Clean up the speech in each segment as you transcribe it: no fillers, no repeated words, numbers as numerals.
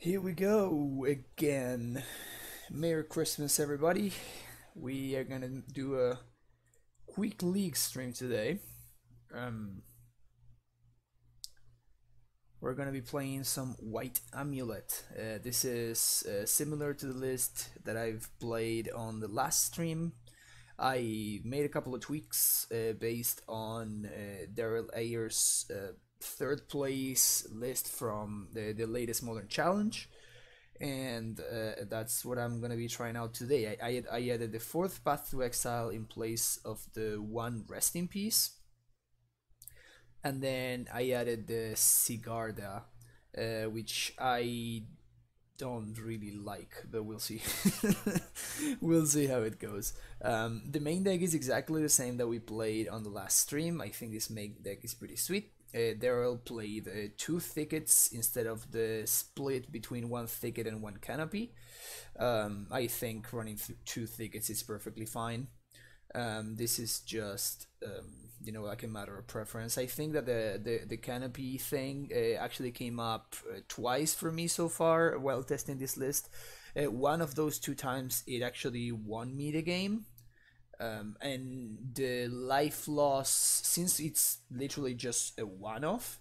Here we go again. Merry Christmas, everybody. We are gonna do a quick league stream today. Um, we're gonna be playing some White Amulet. This is similar to the list that I've played on the last stream. I made a couple of tweaks based on Daryl Ayer's third place list from the latest Modern Challenge, and that's what I'm gonna be trying out today. I added the fourth Path to Exile in place of the one Rest in Peace, and then I added the Sigarda, which I don't really like, but we'll see. We'll see how it goes. The main deck is exactly the same that we played on the last stream. I think this main deck is pretty sweet. Daryl played two thickets instead of the split between one thicket and one canopy. I think running through two thickets is perfectly fine. This is just like a matter of preference. I think that the canopy thing actually came up twice for me so far while testing this list. One of those two times it actually won me the game. And the life loss, since it's literally just a one-off,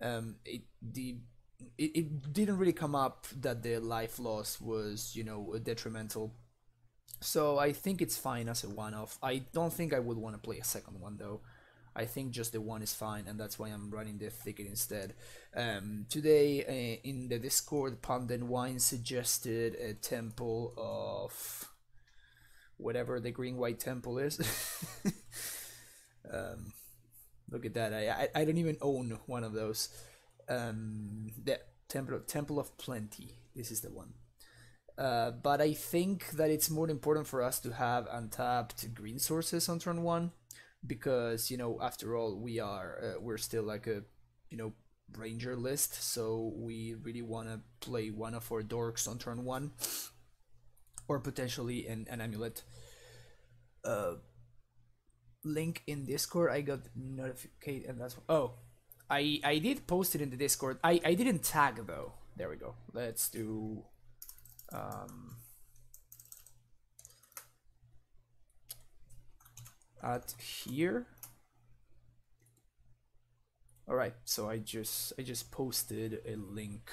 it didn't really come up that the life loss was detrimental. So I think it's fine as a one-off. I don't think I would want to play a second one though. I think just the one is fine, and that's why I'm running the thicket instead. Today in the Discord, Pond Wine suggested a temple of whatever the green-white temple is. um, Look at that. I don't even own one of those. The Temple of Plenty. This is the one. But I think that it's more important for us to have untapped green sources on turn one, because after all we're still like a ranger list, so we really want to play one of our dorks on turn one, or potentially an amulet. Link in Discord. I got notified, and that's I did post it in the Discord. I didn't tag though. There we go. Let's do at here. All right, so I just posted a link.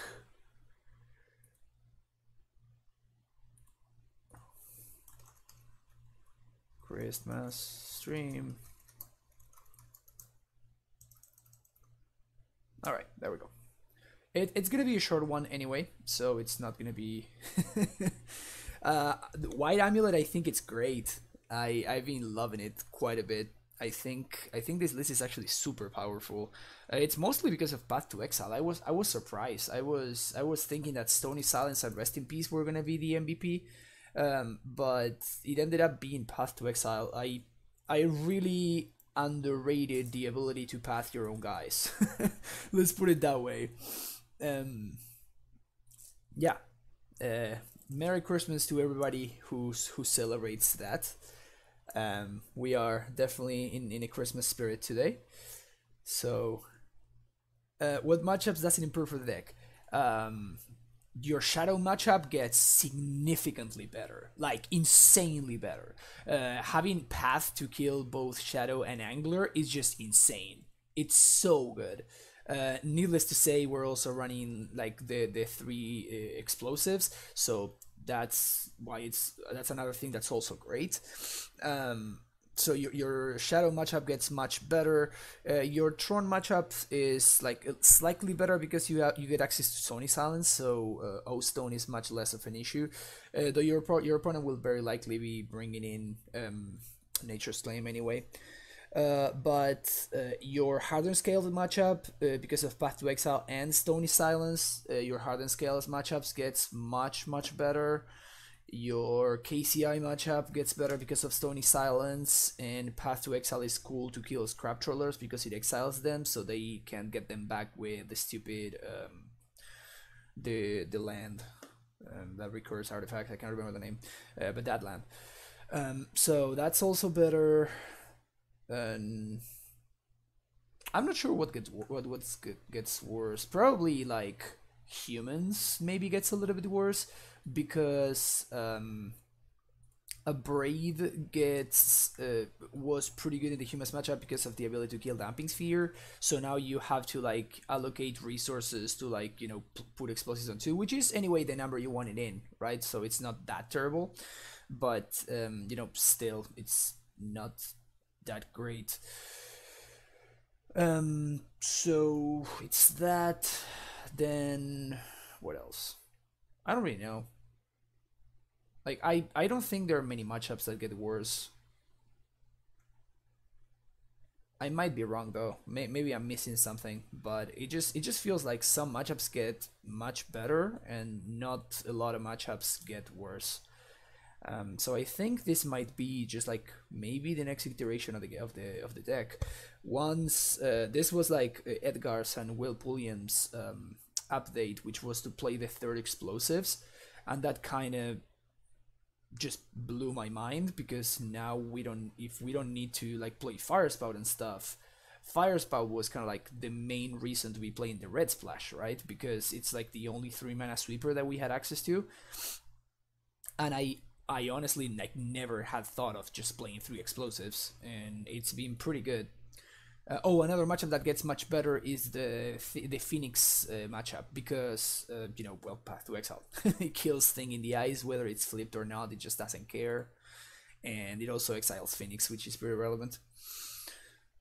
Christmas stream. All right, there we go. It's gonna be a short one anyway, so it's not gonna be. The White Amulet, I think it's great. I've been loving it quite a bit. I think this list is actually super powerful. It's mostly because of Path to Exile. I was surprised. I was thinking that Stony Silence and Rest in Peace were gonna be the MVP, but it ended up being Path to Exile. I really underrated the ability to path your own guys. Let's put it that way. Yeah. Merry Christmas to everybody who celebrates that. We are definitely in a Christmas spirit today. So, what matchups does it improve for the deck? Your shadow matchup gets significantly better, like insanely better. Having path to kill both shadow and angler is just insane. It's so good. Needless to say, we're also running like the three explosives, so that's another thing that's also great. So your shadow matchup gets much better. Your Tron matchup is like slightly better because you get access to Stony Silence, so O Stone is much less of an issue. Though your opponent will very likely be bringing in Nature's Claim anyway. But your Hardened Scales matchup, because of Path to Exile and Stony Silence, your Hardened Scales matchups gets much better. Your KCI matchup gets better because of Stony Silence, and Path to Exile is cool to kill Scrap Trollers because it exiles them, so they can get them back with the stupid the land that recurs artifact. I can't remember the name, but that land. So that's also better. And I'm not sure what gets worse. Probably like humans maybe gets a little bit worse because a Brave gets was pretty good in the humans matchup because of the ability to kill Damping Sphere. So now you have to like allocate resources to like put explosives on two, which is anyway the number you want it in, right? So it's not that terrible, but still it's not that great. So it's that. Then what else? I don't really know. Like I don't think there are many matchups that get worse. I might be wrong though. Maybe I'm missing something, but it just feels like some matchups get much better and not a lot of matchups get worse. So I think this might be just like maybe the next iteration of the deck. Once this was like Edgar's and Will Pulliam's update, which was to play the third explosives, and that kind of just blew my mind because now we don't need to like play Fire Spout and stuff. Fire Spout was kind of like the main reason to be playing the Red Splash, right? Because it's like the only 3-mana sweeper that we had access to, and I honestly like never had thought of just playing 3 explosives, and it's been pretty good. Another matchup that gets much better is the Phoenix matchup because well, Path to Exile it kills Thing in the eyes whether it's flipped or not. It just doesn't care, and it also exiles Phoenix, which is pretty relevant.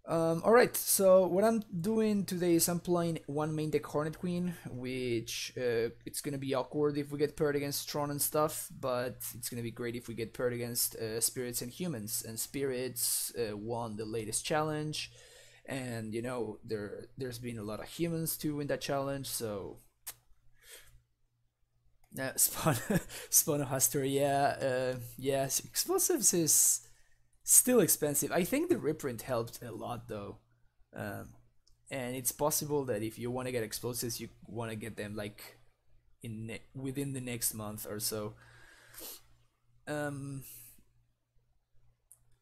Alright, so what I'm doing today is I'm playing one main deck Hornet Queen, which it's gonna be awkward if we get paired against Tron and stuff, but it's gonna be great if we get paired against Spirits and Humans. And Spirits won the latest challenge, and there's been a lot of humans too in that challenge, so Sponohaster, yeah, explosives is still expensive. I think the reprint helped a lot though, and it's possible that if you want to get explosives, you want to get them like within the next month or so.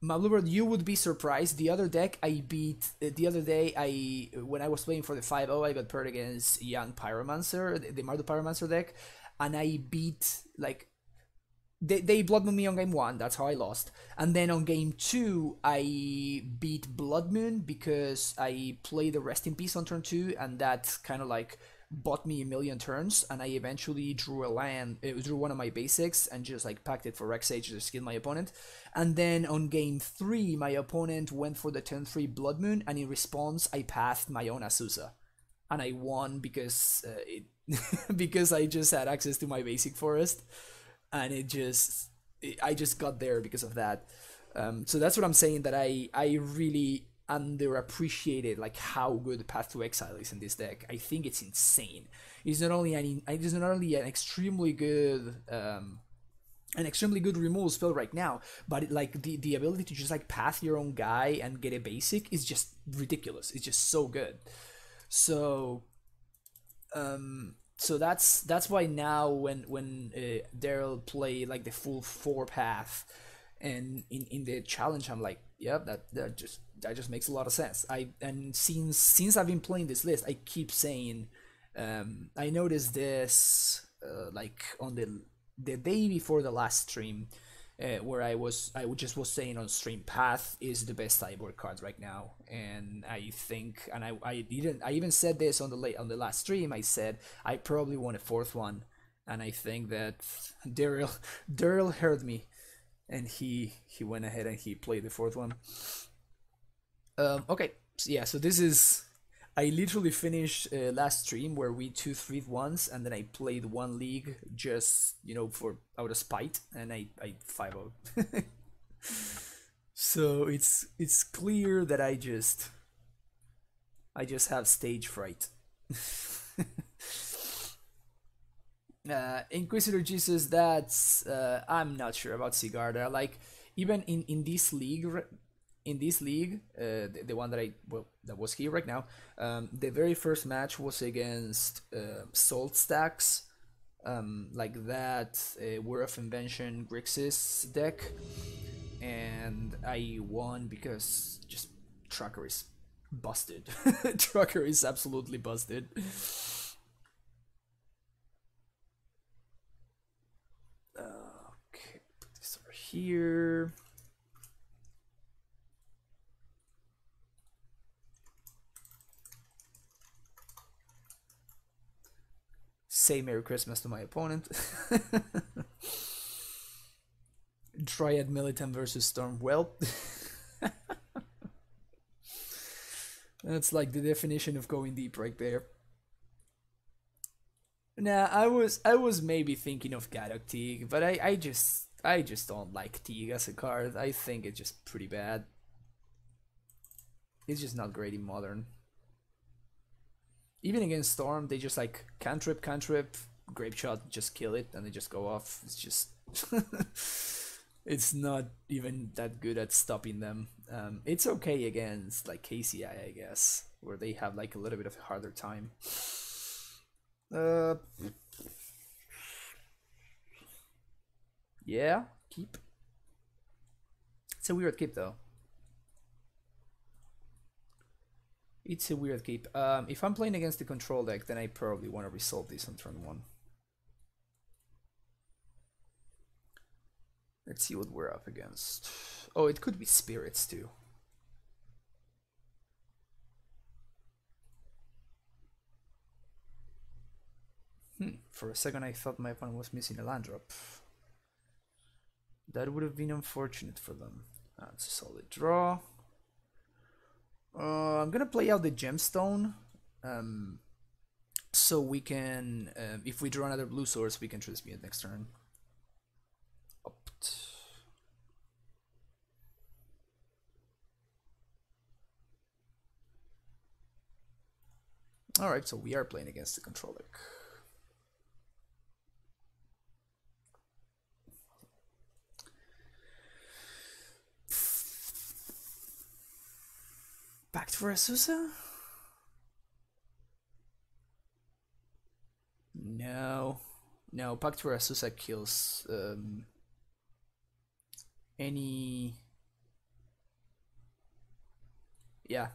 Mabluebird, you would be surprised. The other deck I beat the other day, when I was playing for the 5-0, I got paired against Young Pyromancer, the Mardu Pyromancer deck, and I beat like they Blood Moon me on game 1, that's how I lost. And then on game 2, I beat Blood Moon because I played the Rest in Peace on turn 2, and that kind of like bought me a million turns, and I eventually drew a land, drew one of my basics, and just like packed it for Rek'Sage to skill my opponent. And then on game 3, my opponent went for the turn 3 Blood Moon, and in response, I pathed my own Azusa. And I won because because I just had access to my basic forest, and I just got there because of that. So that's what I'm saying, that I really underappreciated like how good Path to Exile is in this deck. I think it's insane. It's not only an extremely good removal spell right now, but like the ability to just like path your own guy and get a basic is just ridiculous. It's just so good. So that's why now when Daryl play like the full 4 path, and in the challenge, I'm like, yeah, that just makes a lot of sense. Since I've been playing this list, I keep saying, I noticed this like on the day before the last stream, where I just was saying on stream, Path is the best sideboard card right now, and I think, and I even said this on the last stream. I said I probably want a 4th one, and I think that Daryl heard me, and he went ahead and he played the 4th one. Okay, so yeah, so this is, I literally finished last stream where we 2-3'd once, and then I played one league just for out of spite, and I 5-0'd. So it's clear that I just have stage fright. Inquisitor Jesus, that's I'm not sure about Sigarda. Like, even in this league, the one that was here right now, the very first match was against Salt Stacks, like that War of Invention Grixis deck, and I won because just Tracker is busted. Tracker is absolutely busted. here. Say Merry Christmas to my opponent. Dryad Militant versus Storm. Well, that's like the definition of going deep right there. Nah, I was maybe thinking of Gadok Teague, but I just don't like Teague as a card. I think it's just pretty bad. It's just not great in Modern. Even against Storm, they just like cantrip, Grape Shot, just kill it, and they just go off. It's just it's not even that good at stopping them. It's okay against like KCI, I guess, where they have like a little bit of a harder time. Yeah, keep. It's a weird keep though. It's a weird keep. If I'm playing against the control deck, then I probably want to resolve this on turn 1. Let's see what we're up against. Oh, it could be spirits too. For a second I thought my opponent was missing a land drop. That would have been unfortunate for them. That's a solid draw. I'm gonna play out the gemstone, so we can, if we draw another blue source, we can transmute next turn. Opt. All right, so we are playing against the control deck. Pact for Asusa? No. No, Pact for Asusa kills any... Yeah,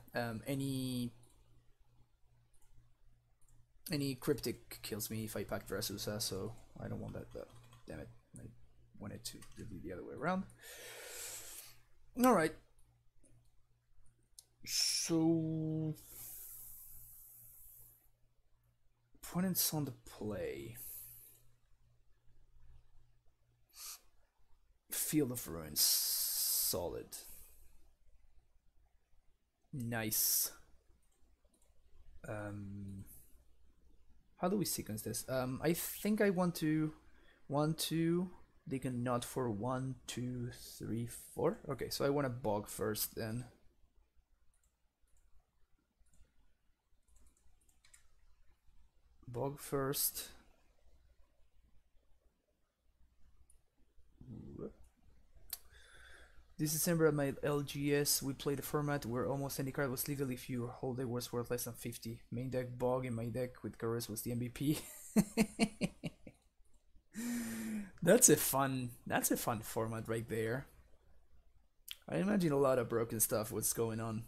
any cryptic kills me if I Pact for Asusa, so I don't want that, but damn it. I wanted to do the other way around. Alright. So opponent's on the play. Field of Ruins, solid. Nice. How do we sequence this? I think I want to 1, 2. They can nod for 1, 2, 3, 4. Okay, so I want to bog first then. Bog first. This December at my LGS, we played a format where almost any card was legal if your whole deck was worth less than 50. Main deck Bog in my deck with Caress was the MVP. That's a fun format right there. I imagine a lot of broken stuff. What's going on?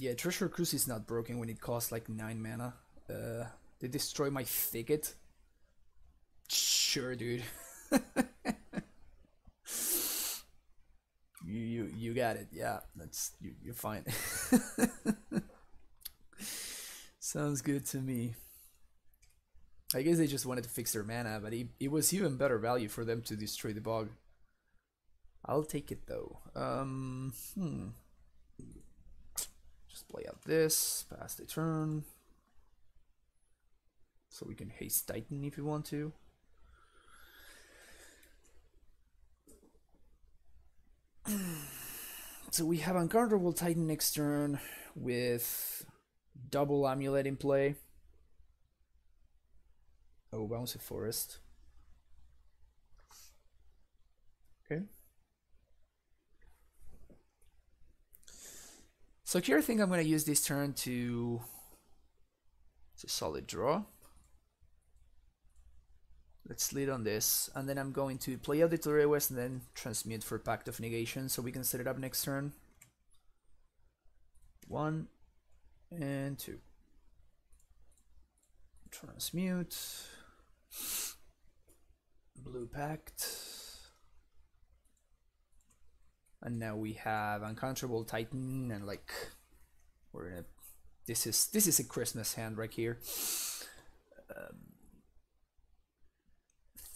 Yeah, Treasure Cruise is not broken when it costs like 9 mana. They destroy my Thicket. Sure, dude. you got it. Yeah, that's you're fine. Sounds good to me. I guess they just wanted to fix their mana, but it was even better value for them to destroy the bog. I'll take it though. Just play out this, pass the turn. So we can haste Titan if we want to. So we have Uncounterable Titan next turn with double Amulet in play. Oh, Bouncy Forest. Okay. So here I think I'm going to use this turn to... It's a solid draw. Let's lead on this, and then I'm going to play out the Torre West and then transmute for Pact of Negation so we can set it up next turn. 1 and 2. Transmute. Blue Pact. And now we have Uncontrollable Titan, and like we're in a this is a Christmas hand right here.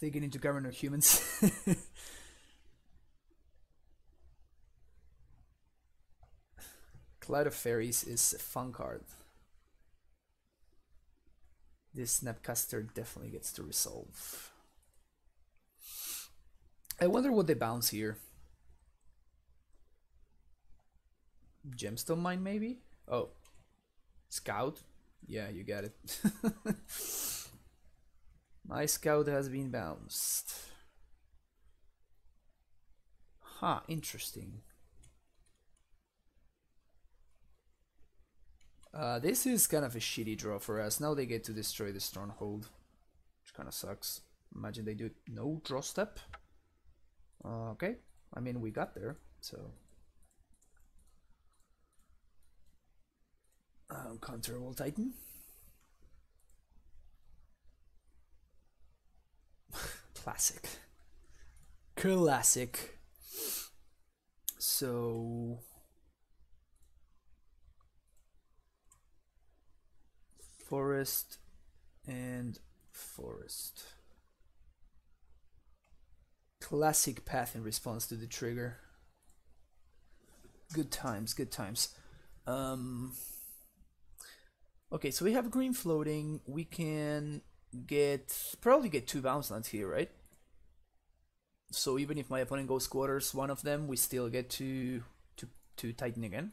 Digging into Governor Humans. Cloud of Fairies is a fun card. This Snapcaster definitely gets to resolve. I wonder what they bounce here. Gemstone Mine maybe? Oh. Scout? Yeah, you got it. My Scout has been bounced. Huh, interesting. This is kind of a shitty draw for us. Now they get to destroy the Stronghold, which kind of sucks. Imagine they do no draw step. Okay, I mean we got there, so. Counterable Titan. Classic. Classic. So forest and forest. Classic path in response to the trigger. Good times, good times. Okay, so we have green floating. We can probably get 2 bounce lands here, right? So even if my opponent goes quarters one of them, we still get to Titan again.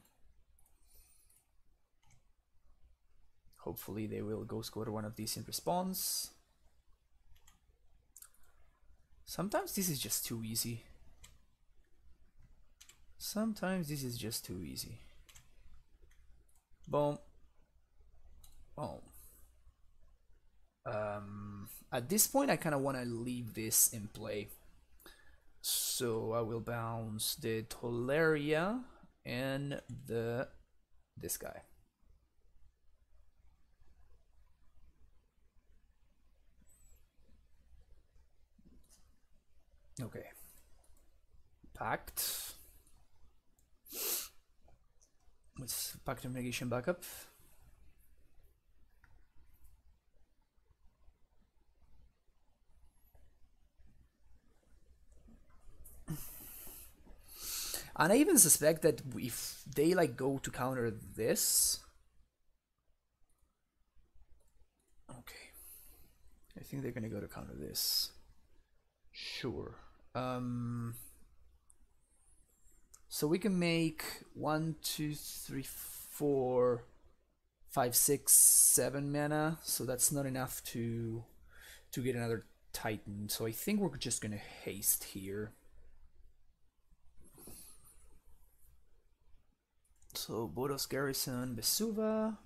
Hopefully they will go squatter one of these in response. Sometimes this is just too easy. Sometimes this is just too easy. Boom. Boom. At this point I kind of want to leave this in play. So I will bounce the Toleria and this guy. Okay. Pact. Let's Pact of Negation backup. And I even suspect that if they like go to counter this, okay, I think they're gonna go to counter this. Sure. So we can make 1, 2, 3, 4, 5, 6, 7 mana. So that's not enough to get another Titan. So I think we're just gonna haste here. So Boros Garrison, Vesuva.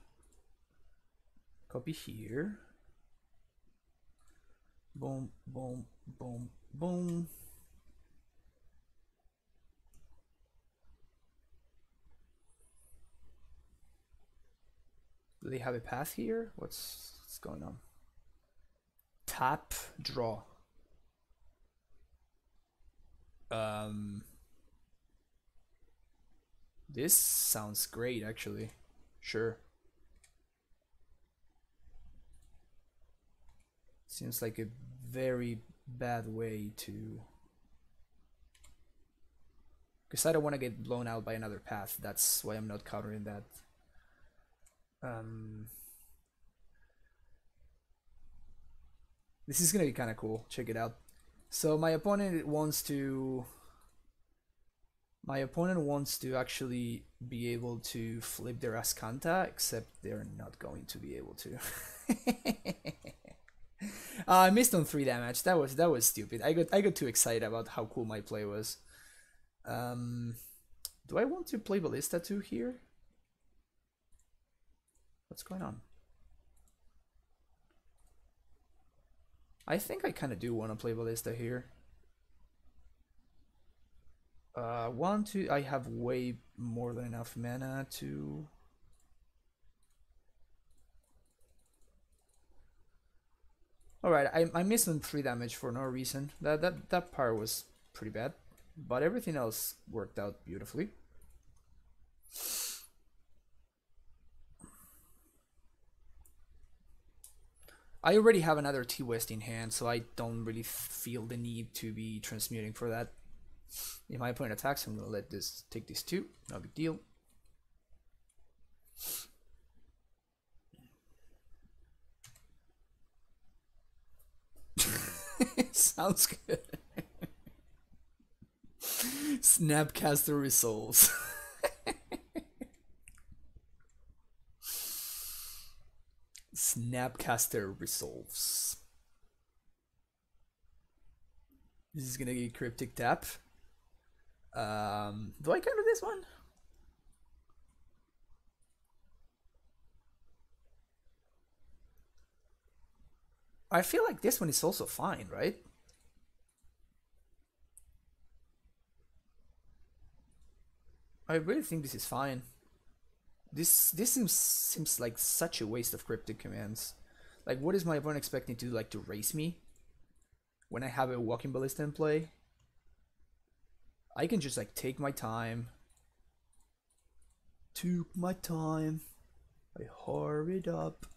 Copy here. Boom, boom, boom, boom. Do they have a path here? What's going on? Tap, draw. This sounds great, actually. Sure. Seems like a very bad way to... Because I don't want to get blown out by another path. That's why I'm not countering that. This is gonna be kind of cool. Check it out. So my opponent wants to actually be able to flip their Ascanta, except they're not going to be able to. I missed on 3 damage. That was stupid. I got too excited about how cool my play was. Do I want to play Ballista 2 here? What's going on? I think I kind of do want to play Ballista here. One, two, I have way more than enough mana to... Alright, I missed on 3 damage for no reason. That part was pretty bad. But everything else worked out beautifully. I already have another T-West in hand, so I don't really feel the need to be transmuting for that. If my opponent attacks, I'm gonna let this take these 2. No big deal. Sounds good. Snapcaster resolves. Snapcaster resolves. This is gonna get cryptic tap. Do I counter this one? I feel like this one is also fine, right? I really think this is fine. This seems like such a waste of cryptic commands. Like, what is my opponent expecting to do? Like, to race me when I have a walking ballista in play? I can just like take my time. Took my time. I hurried up.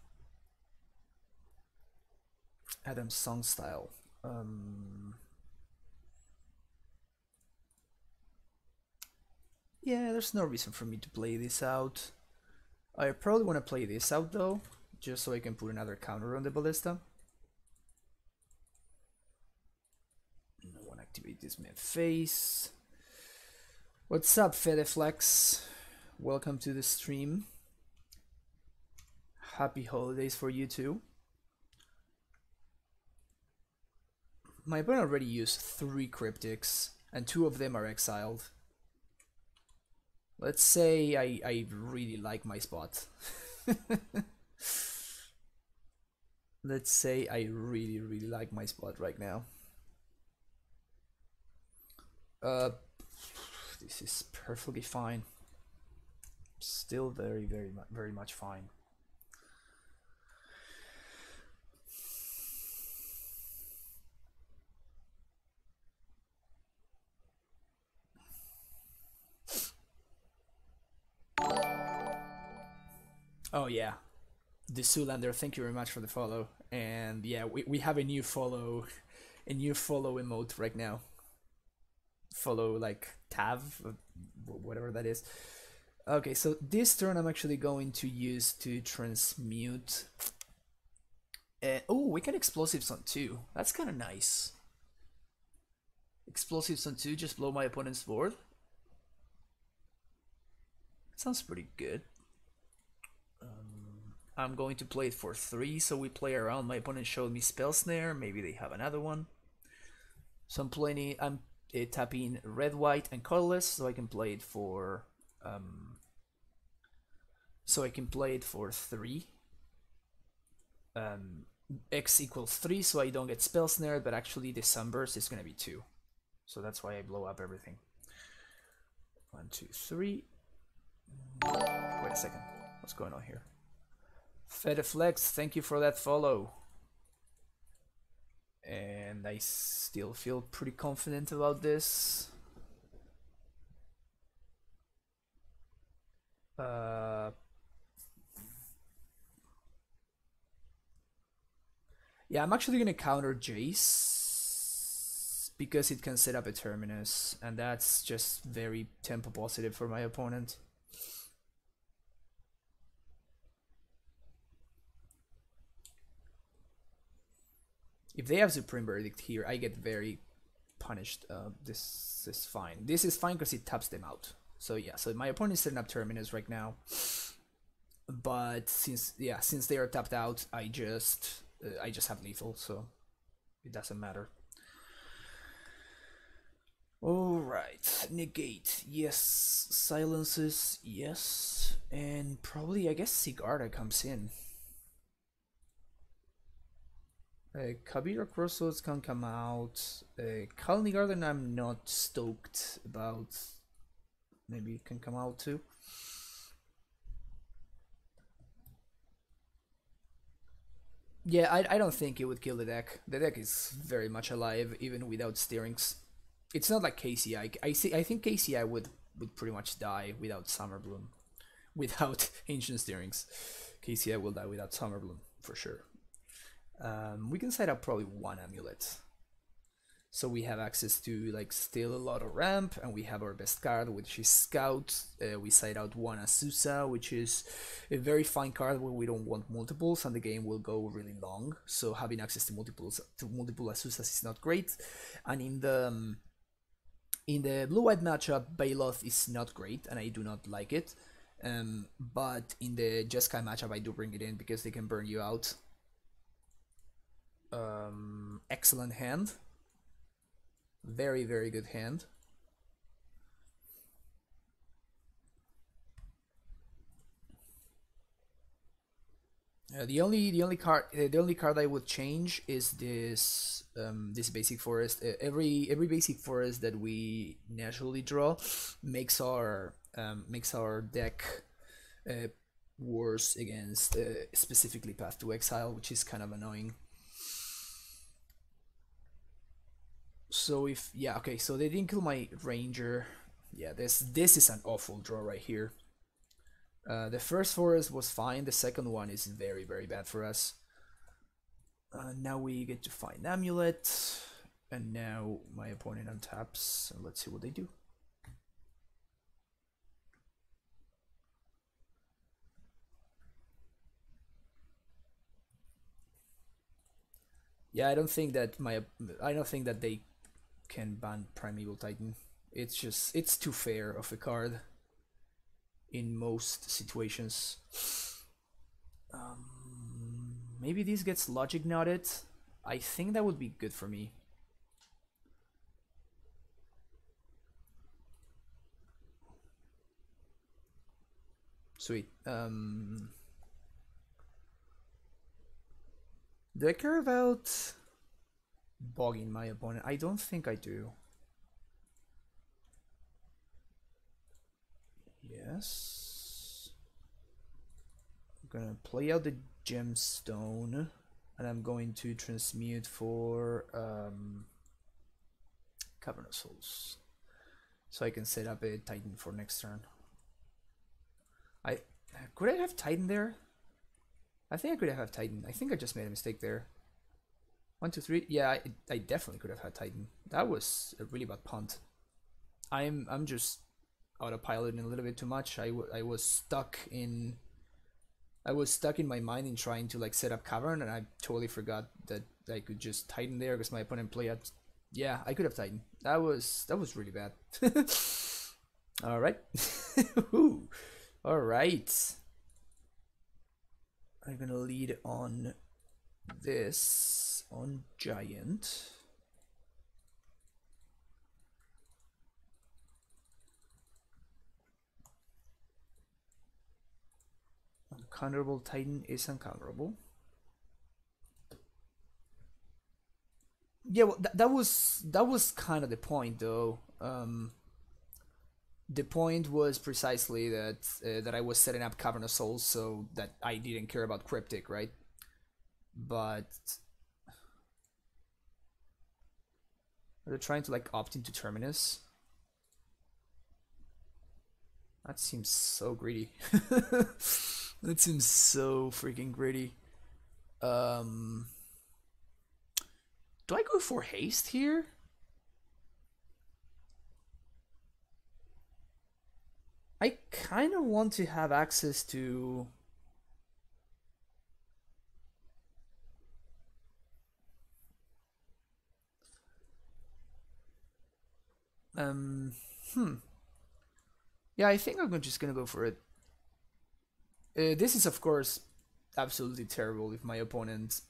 Adam's song style. Yeah, there's no reason for me to play this out. I probably want to play this out though, just so I can put another counter on the ballista. I want to activate this man face. What's up, Fedeflex? Welcome to the stream. Happy holidays for you too. My opponent already used 3 cryptics, and 2 of them are exiled. Let's say I really like my spot. Let's say I really like my spot right now. This is perfectly fine. Still very much fine. Oh yeah, the Zoolander, thank you very much for the follow. And yeah, we have a new follow emote right now. Follow like Tav, whatever that is. Okay, so this turn I'm actually going to use to transmute. Oh, we can explosives on 2. That's kind of nice. Explosives on 2, just blow my opponent's board. Sounds pretty good. I'm going to play it for 3, so we play around. My opponent showed me Spell Snare, maybe they have another one. So I'm tapping red, white, and colorless, so I can play it for 3. X equals 3, so I don't get Spell Snared, but actually the Sunburst is gonna be 2. So that's why I blow up everything. 1, 2, 3. Wait a second. What's going on here? Fedeflex, thank you for that follow. And I still feel pretty confident about this. Yeah, I'm actually gonna counter Jace because it can set up a Terminus, and that's just very tempo positive for my opponent. If they have Supreme Verdict here, I get very punished. This is fine. This is fine because it taps them out. So yeah, so my opponent is setting up Terminus right now. But since they are tapped out, I just have lethal, so it doesn't matter. Alright, negate, yes. Silences, yes. And probably, I guess, Sigarda comes in. Kabir Crossroads can come out. Colony Garden I'm not stoked about. Maybe it can come out too. Yeah, I don't think it would kill the deck. The deck is very much alive even without steerings. It's not like KCI. I think KCI would pretty much die without Summerbloom. Without Ancient Steerings. KCI will die without Summerbloom for sure. We can set up probably one Amulet. So we have access to like still a lot of ramp, and we have our best card, which is Scout. We side out one Azusa, which is a very fine card where we don't want multiples, and the game will go really long. So having access to multiple Azusas is not great. And in the blue-white matchup, Baloth is not great, and I do not like it. But in the Jeskai matchup, I do bring it in because they can burn you out. Excellent hand. Very, very good hand. The only card I would change is this this basic forest. Every basic forest that we naturally draw makes our deck worse against specifically Path to Exile, which is kind of annoying. So if yeah, okay, so they didn't kill my ranger. Yeah, this is an awful draw right here. The first forest was fine. The second one is very, very bad for us. Now we get to find Amulet, and now my opponent untaps. And let's see what they do. Yeah, I don't think that they can ban Primeval Titan. It's too fair of a card in most situations. Maybe this gets logic knotted. I think that would be good for me. Sweet. Do I care about bogging my opponent? I don't think I do. Yes. I'm gonna play out the gemstone, and I'm going to transmute for Cavern of Souls, so I can set up a Titan for next turn. Could I have Titan there? I think I could have Titan. I think I just made a mistake there. 1, 2, 3. Yeah, I definitely could have had Titan. That was a really bad punt. I'm just autopiloting a little bit too much. I was stuck in my mind in trying to like set up Cavern, and I totally forgot that I could just Titan there because my opponent played at. Yeah, I could have Titan. That was really bad. All right. All right. I'm gonna lead on this on Giant. Uncounterable Titan is uncounterable. Yeah, well, that was kind of the point, though. The point was precisely that I was setting up Cavern of Souls so that I didn't care about Cryptic, right? But they're trying to like opt into Terminus. That seems so greedy. That seems so freaking greedy. Do I go for haste here? I kind of want to have access to yeah, I think I'm just gonna go for it. This is of course absolutely terrible if my opponent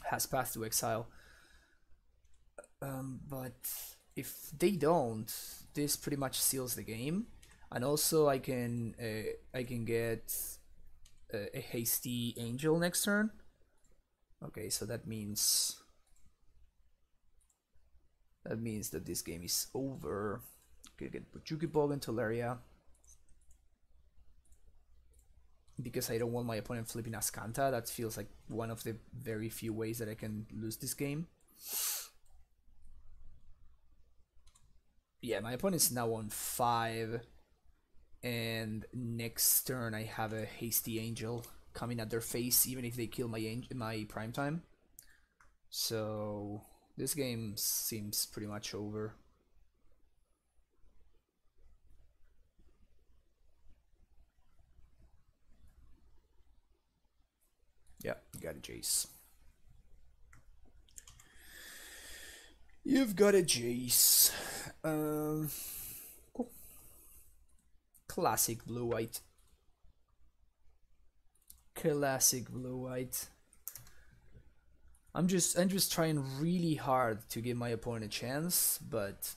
has Path to Exile. But if they don't, this pretty much seals the game. And also I can get a hasty angel next turn. Okay, so that means that this game is over. Okay, get Bujuki Bog into Teleria. Because I don't want my opponent flipping Ascanta. That feels like one of the very few ways that I can lose this game. Yeah, my opponent's now on 5. And next turn I have a Hasty Angel coming at their face, even if they kill my prime time. So this game seems pretty much over. Yeah, you got a Jace. You've got a Jace. Cool. Classic blue-white. Classic blue-white. I'm just trying really hard to give my opponent a chance, but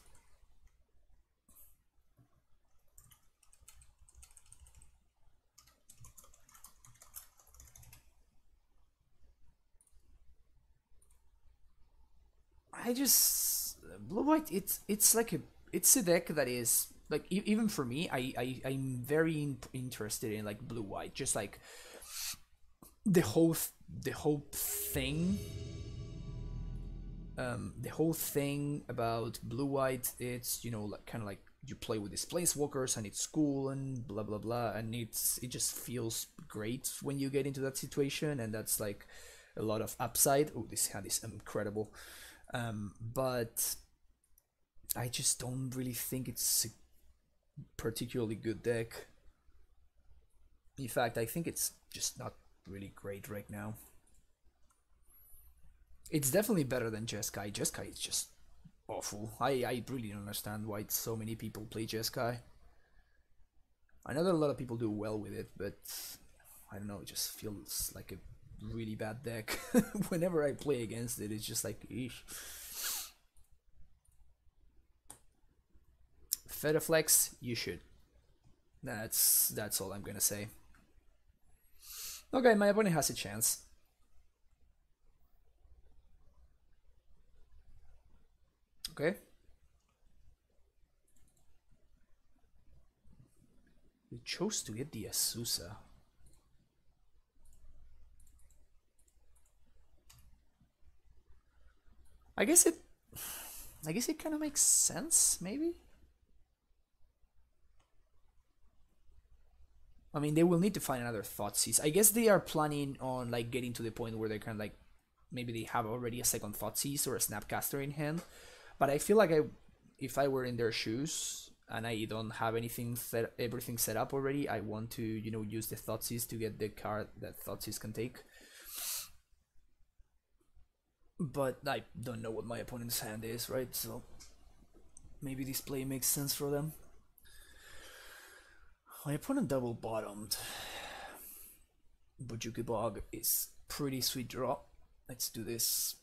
I just blue-white. It's like it's a deck that is like even for me. I'm very interested in like blue-white. Just like the whole thing. The whole thing about blue-white, it's, you know, like kind of like you play with these planeswalkers and it's cool and blah blah blah, and it just feels great when you get into that situation, and that's like a lot of upside. Oh, this hand is incredible, but I just don't really think it's a particularly good deck. In fact, I think it's just not really great right now. It's definitely better than Jeskai. Jeskai is just awful. I really don't understand why so many people play Jeskai. I know that a lot of people do well with it, but I don't know, it just feels like a really bad deck. Whenever I play against it, it's just like, eesh. Fetaflex, you should. That's all I'm gonna say. Okay, my opponent has a chance. Okay. We chose to get the Asusa. I guess it kind of makes sense, maybe. I mean, they will need to find another Thoughtseize. I guess they are planning on like getting to the point where they're kind of like maybe they have already a second Thoughtseize or a Snapcaster in hand. But I feel like if I were in their shoes and I don't have everything set up already, I want to, you know, use the Thoughtseize to get the card that Thoughtseize can take. But I don't know what my opponent's hand is, right? So maybe this play makes sense for them. My opponent double bottomed. Bujuki Bog is pretty sweet draw. Let's do this.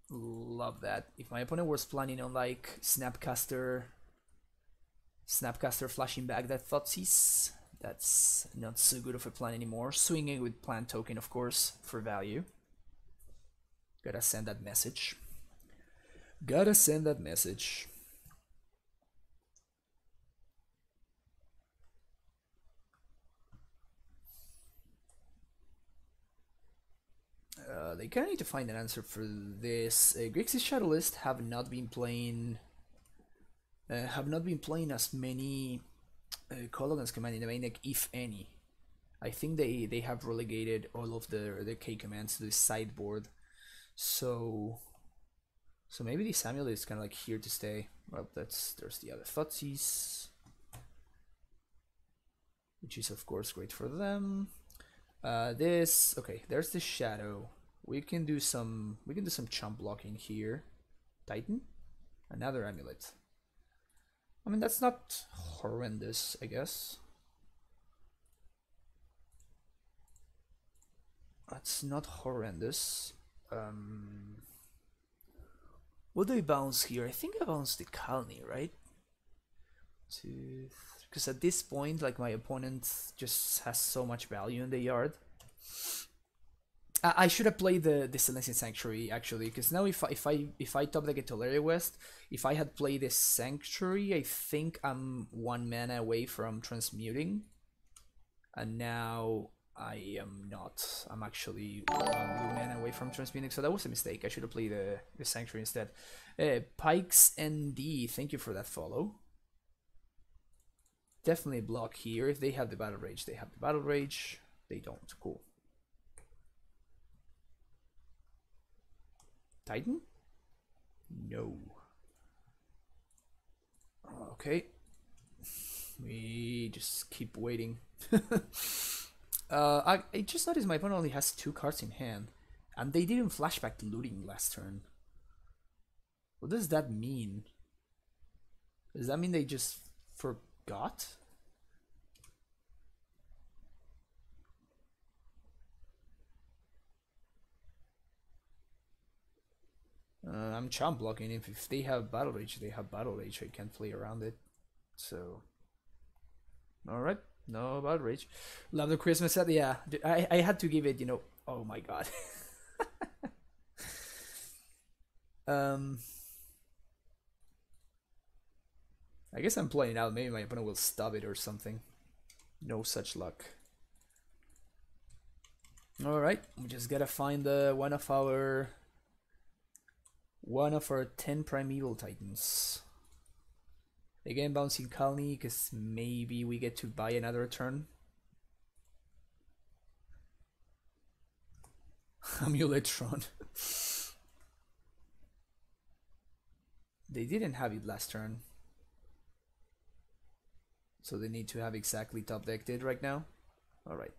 Love that. If my opponent was planning on like Snapcaster flashing back that Thoughtseize, that's not so good of a plan anymore. Swinging with plant token, of course, for value. Gotta send that message. Gotta send that message. They kind of need to find an answer for this. Grixis Shadowlist have not been playing as many Kolaghan's command in the main deck, if any. I think they have relegated all of the K commands to the sideboard. So maybe this Amulet is kind of like here to stay. Well, there's the other Thoughtseize, which is of course great for them. Okay, there's the Shadow. We can do some chump blocking here. Titan, another Amulet. I mean, that's not horrendous, I guess. That's not horrendous. What do I bounce here? I think I bounced the Kalni, right? Because at this point, like, my opponent just has so much value in the yard. I should have played the Silencing Sanctuary actually, because now if I top deck a Tolaria West, if I had played the Sanctuary, I think I'm 1 mana away from transmuting, and now I am not. I'm actually 1 blue mana away from transmuting, so that was a mistake. I should have played the Sanctuary instead. Pikes ND, thank you for that follow. Definitely block here. If they have the Battle Rage, they have the Battle Rage. They don't. Cool. Titan? No. Okay. We just keep waiting. I just noticed my opponent only has 2 cards in hand, and they didn't flashback looting last turn. What does that mean? Does that mean they just forgot? I'm chump blocking. If they have Battle Rage, they have Battle Rage. I can't play around it. So, alright, no Battle Rage. Love the Christmas set. Yeah, I had to give it, you know. Oh my god. I guess I'm playing out. Maybe my opponent will stop it or something. No such luck. Alright, we just gotta find one of our 10 Primeval Titans. Again, bouncing Colony, because maybe we get to buy another turn. Amuletron. They didn't have it last turn, so they need to have exactly top decked it right now. Alright.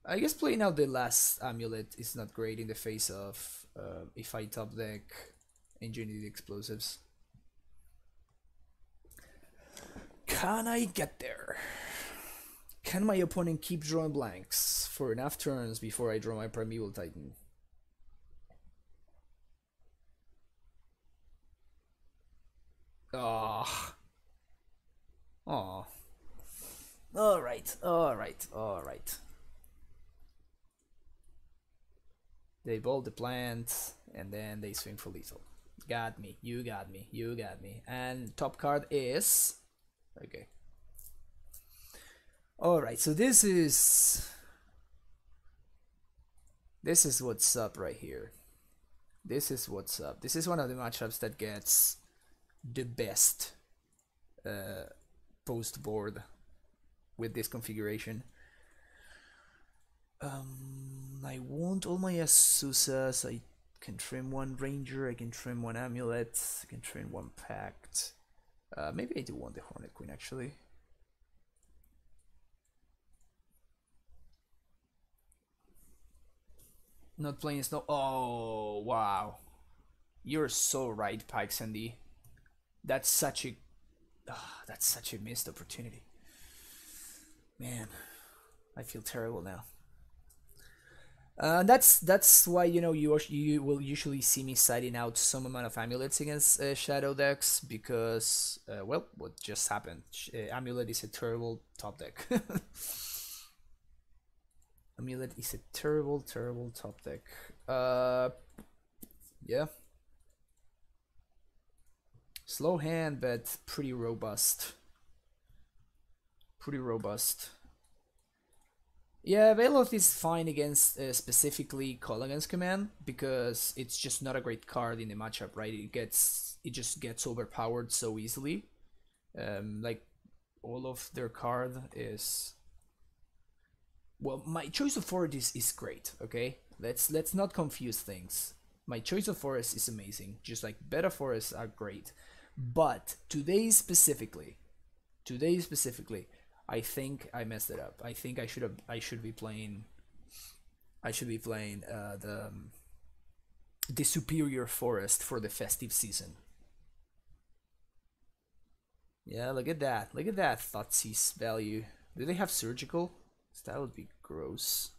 I guess playing out the last Amulet is not great in the face of if I top deck Engineered Explosives. Can I get there? Can my opponent keep drawing blanks for enough turns before I draw my Primeval Titan? Ah. Oh. Alright, alright, alright. They bolt the plant, and then they swing for lethal. Got me, you got me, you got me. And top card is... Okay. Alright, so this is what's up right here. This is what's up. This is one of the matchups that gets the best post board with this configuration. I want all my Asusas. I can trim 1 Ranger, I can trim 1 Amulet, I can trim 1 Pact. Maybe I do want the Hornet Queen actually. Not playing Snow. Oh, wow. You're so right, Pike Sandy. That's such a missed opportunity. Man, I feel terrible now. That's why, you know, you will usually see me citing out some amount of Amulets against Shadow decks, because well, what just happened? Amulet is a terrible top deck. Amulet is a terrible top deck. Yeah. Slow hand, but pretty robust. Pretty robust. Yeah, Veloth is fine against specifically Kolaghan's command, because it's just not a great card in the matchup, right? It just gets overpowered so easily. Like all of their card is, well, my choice of forest is great. Okay, let's not confuse things. My choice of forest is amazing, just like beta forests are great, but today specifically, I think I messed it up. I think I should be playing the superior forest for the festive season. Yeah, look at that. Look at that Thoughtseize value. Do they have surgical? That would be gross.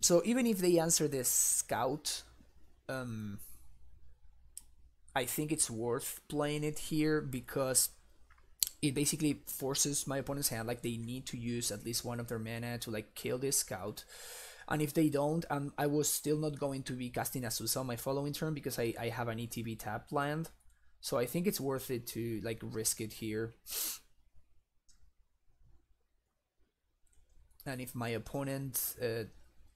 So even if they answer this scout, I think it's worth playing it here because it basically forces my opponent's hand, like they need to use at least one of their mana to like kill this scout. And if they don't, I was still not going to be casting Azusa on my following turn because I have an ETB tapped land. So I think it's worth it to like risk it here. And if my opponent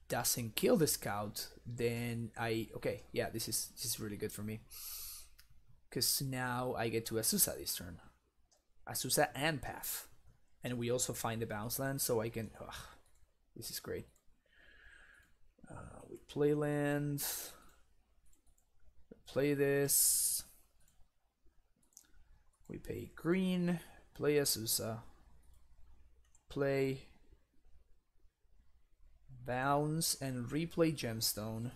doesn't kill the scout, then okay, yeah, this is really good for me. Because now I get to Azusa this turn. Azusa and Path. And we also find the bounce land, so I can... Ugh, this is great. We play land. We play this. We pay green. Play Azusa. Play... bounce and replay Gemstone.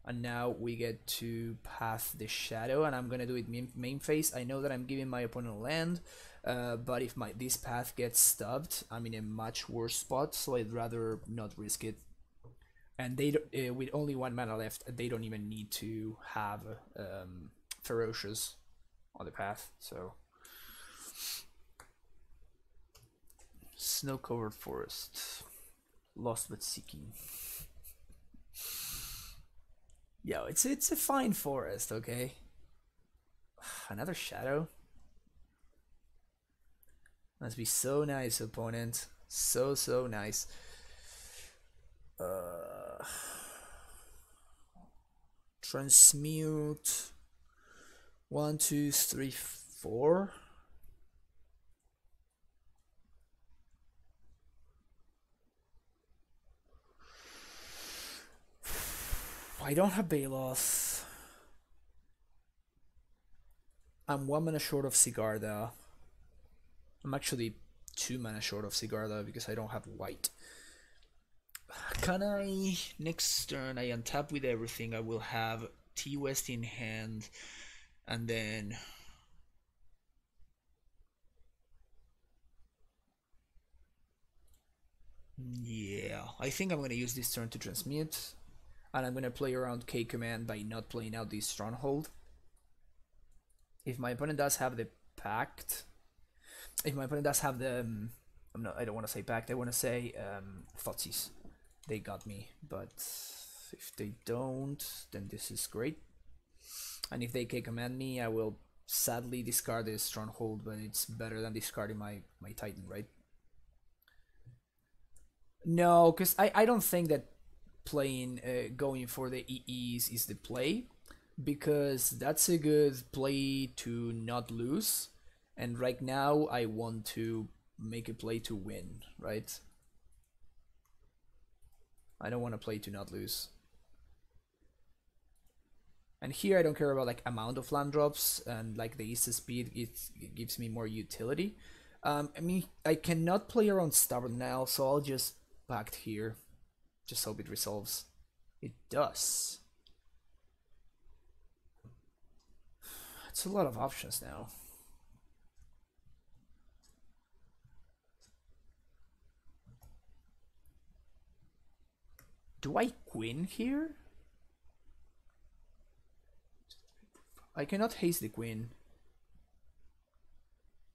And now we get to Path the Shadow, and I'm gonna do it main phase. I know that I'm giving my opponent a land, but if this path gets stubbed, I'm in a much worse spot, so I'd rather not risk it. And they with only 1 mana left, they don't even need to have Ferocious on the path. So Snow-covered forest, lost but seeking. Yo, it's a fine forest, okay? Another shadow? Must be so nice, opponent. So nice. Transmute. 1, 2, 3, 4. I don't have Balos. I'm 1 mana short of Sigarda. I'm actually 2 mana short of Sigarda because I don't have white. Can I... Next turn I untap with everything. I will have T-West in hand. And then... Yeah, I think I'm going to use this turn to transmute. And I'm going to play around K command by not playing out this Stronghold. If my opponent does have the Pact, if my opponent does have the, I don't want to say Pact, I want to say Thoughtseize. They got me, but if they don't, then this is great. And if they K command me, I will sadly discard this Stronghold, but it's better than discarding my Titan, right? No, because I don't think that playing going for the EEs is the play, because that's a good play to not lose, and right now I want to make a play to win, right? I don't want to play to not lose. And here I don't care about like amount of land drops, and like the East speed, it gives me more utility. I mean, I cannot play around Stubborn now, so I'll just Pact here. Just hope it resolves. It does. It's a lot of options now. Do I Queen here? I cannot haste the Queen.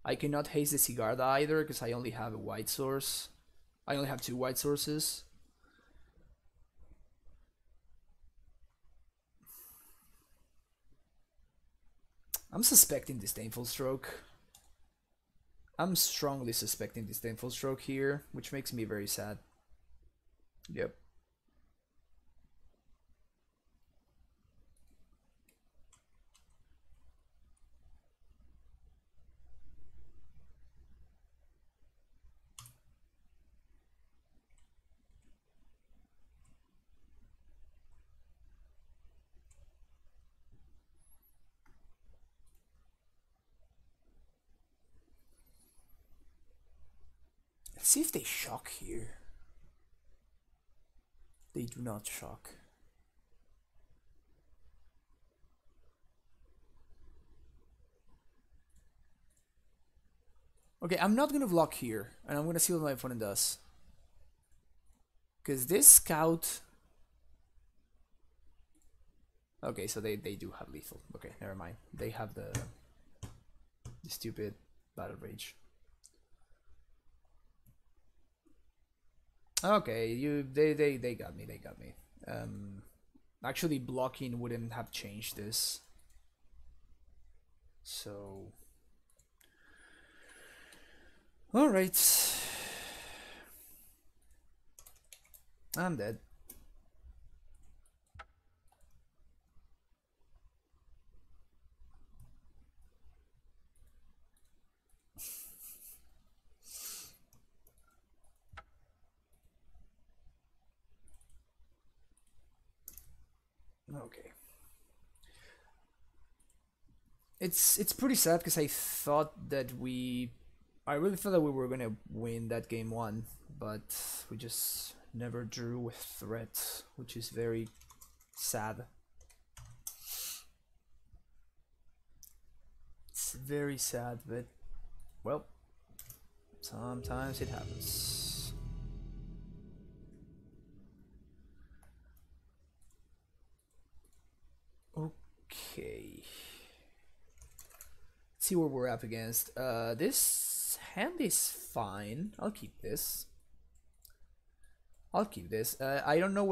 I cannot haste the Sigarda either because I only have a white source. I only have 2 white sources. I'm suspecting Disdainful Stroke. I'm strongly suspecting Disdainful Stroke here, which makes me very sad. Yep. Let's see if they shock here. They do not shock. Okay, I'm not gonna block here, and I'm gonna see what my opponent does. Because this scout... Okay, so they do have lethal. Okay, never mind. They have the stupid battle rage. Okay, they got me. They got me. Actually, blocking wouldn't have changed this. So, all right, I'm dead. Okay. It's pretty sad because I really thought that we were gonna win that game one, but we just never drew with threat, which is very sad. It's very sad, but well, sometimes it happens. Okay. Let's see what we're up against. This hand is fine. I'll keep this. I'll keep this. I don't know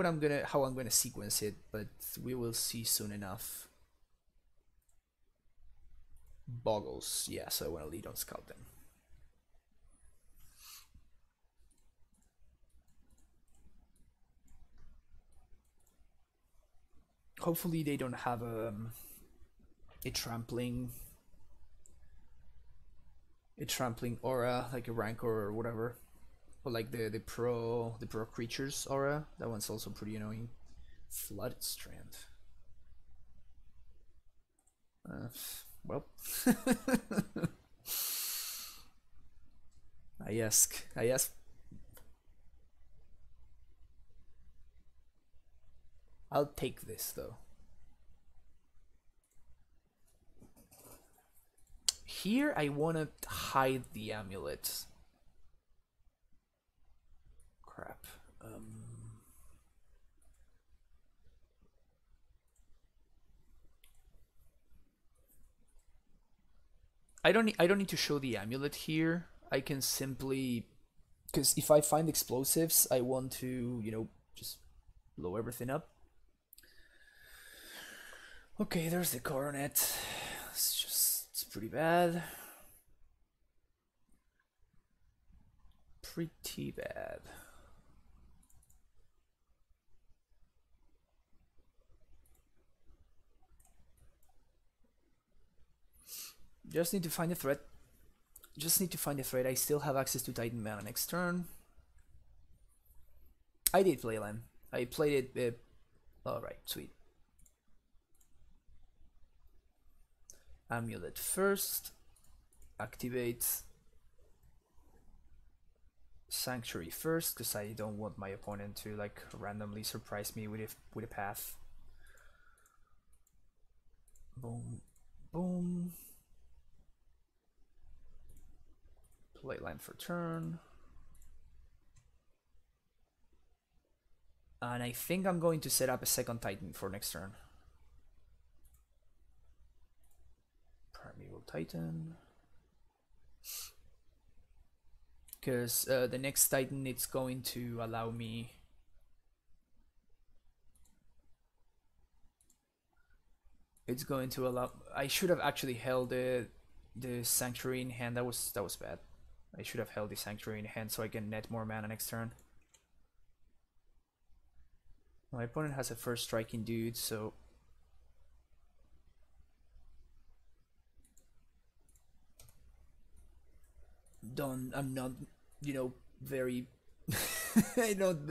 how I'm gonna sequence it, but we will see soon enough. Bogles, yeah, so I want to lead on Scout then. Hopefully they don't have a trampling aura, like a Rancor or whatever, or like the pro creatures aura. That one's also pretty annoying. Flooded Strand. Well, I ask. I'll take this though. Here I want to hide the amulet. Crap. I don't need to show the amulet here. I can simply, because if I find explosives, I want to, just blow everything up. Okay, there's the coronet. It's pretty bad. Pretty bad. Just need to find a threat. I still have access to Titan Mana next turn. I did play land. I played it. Alright, sweet. Amulet first. Activate Sanctuary first, because I don't want my opponent to like randomly surprise me with a path. Boom, boom. Play land for turn. And I think I'm going to set up a second Titan for next turn. Primeval Titan. Because the next Titan, it's going to allow me... It's going to allow... I should have actually held the Sanctuary in hand. That was bad. I should have held the Sanctuary in hand so I can net more mana next turn. My opponent has a first striking dude, so... I'm not, very...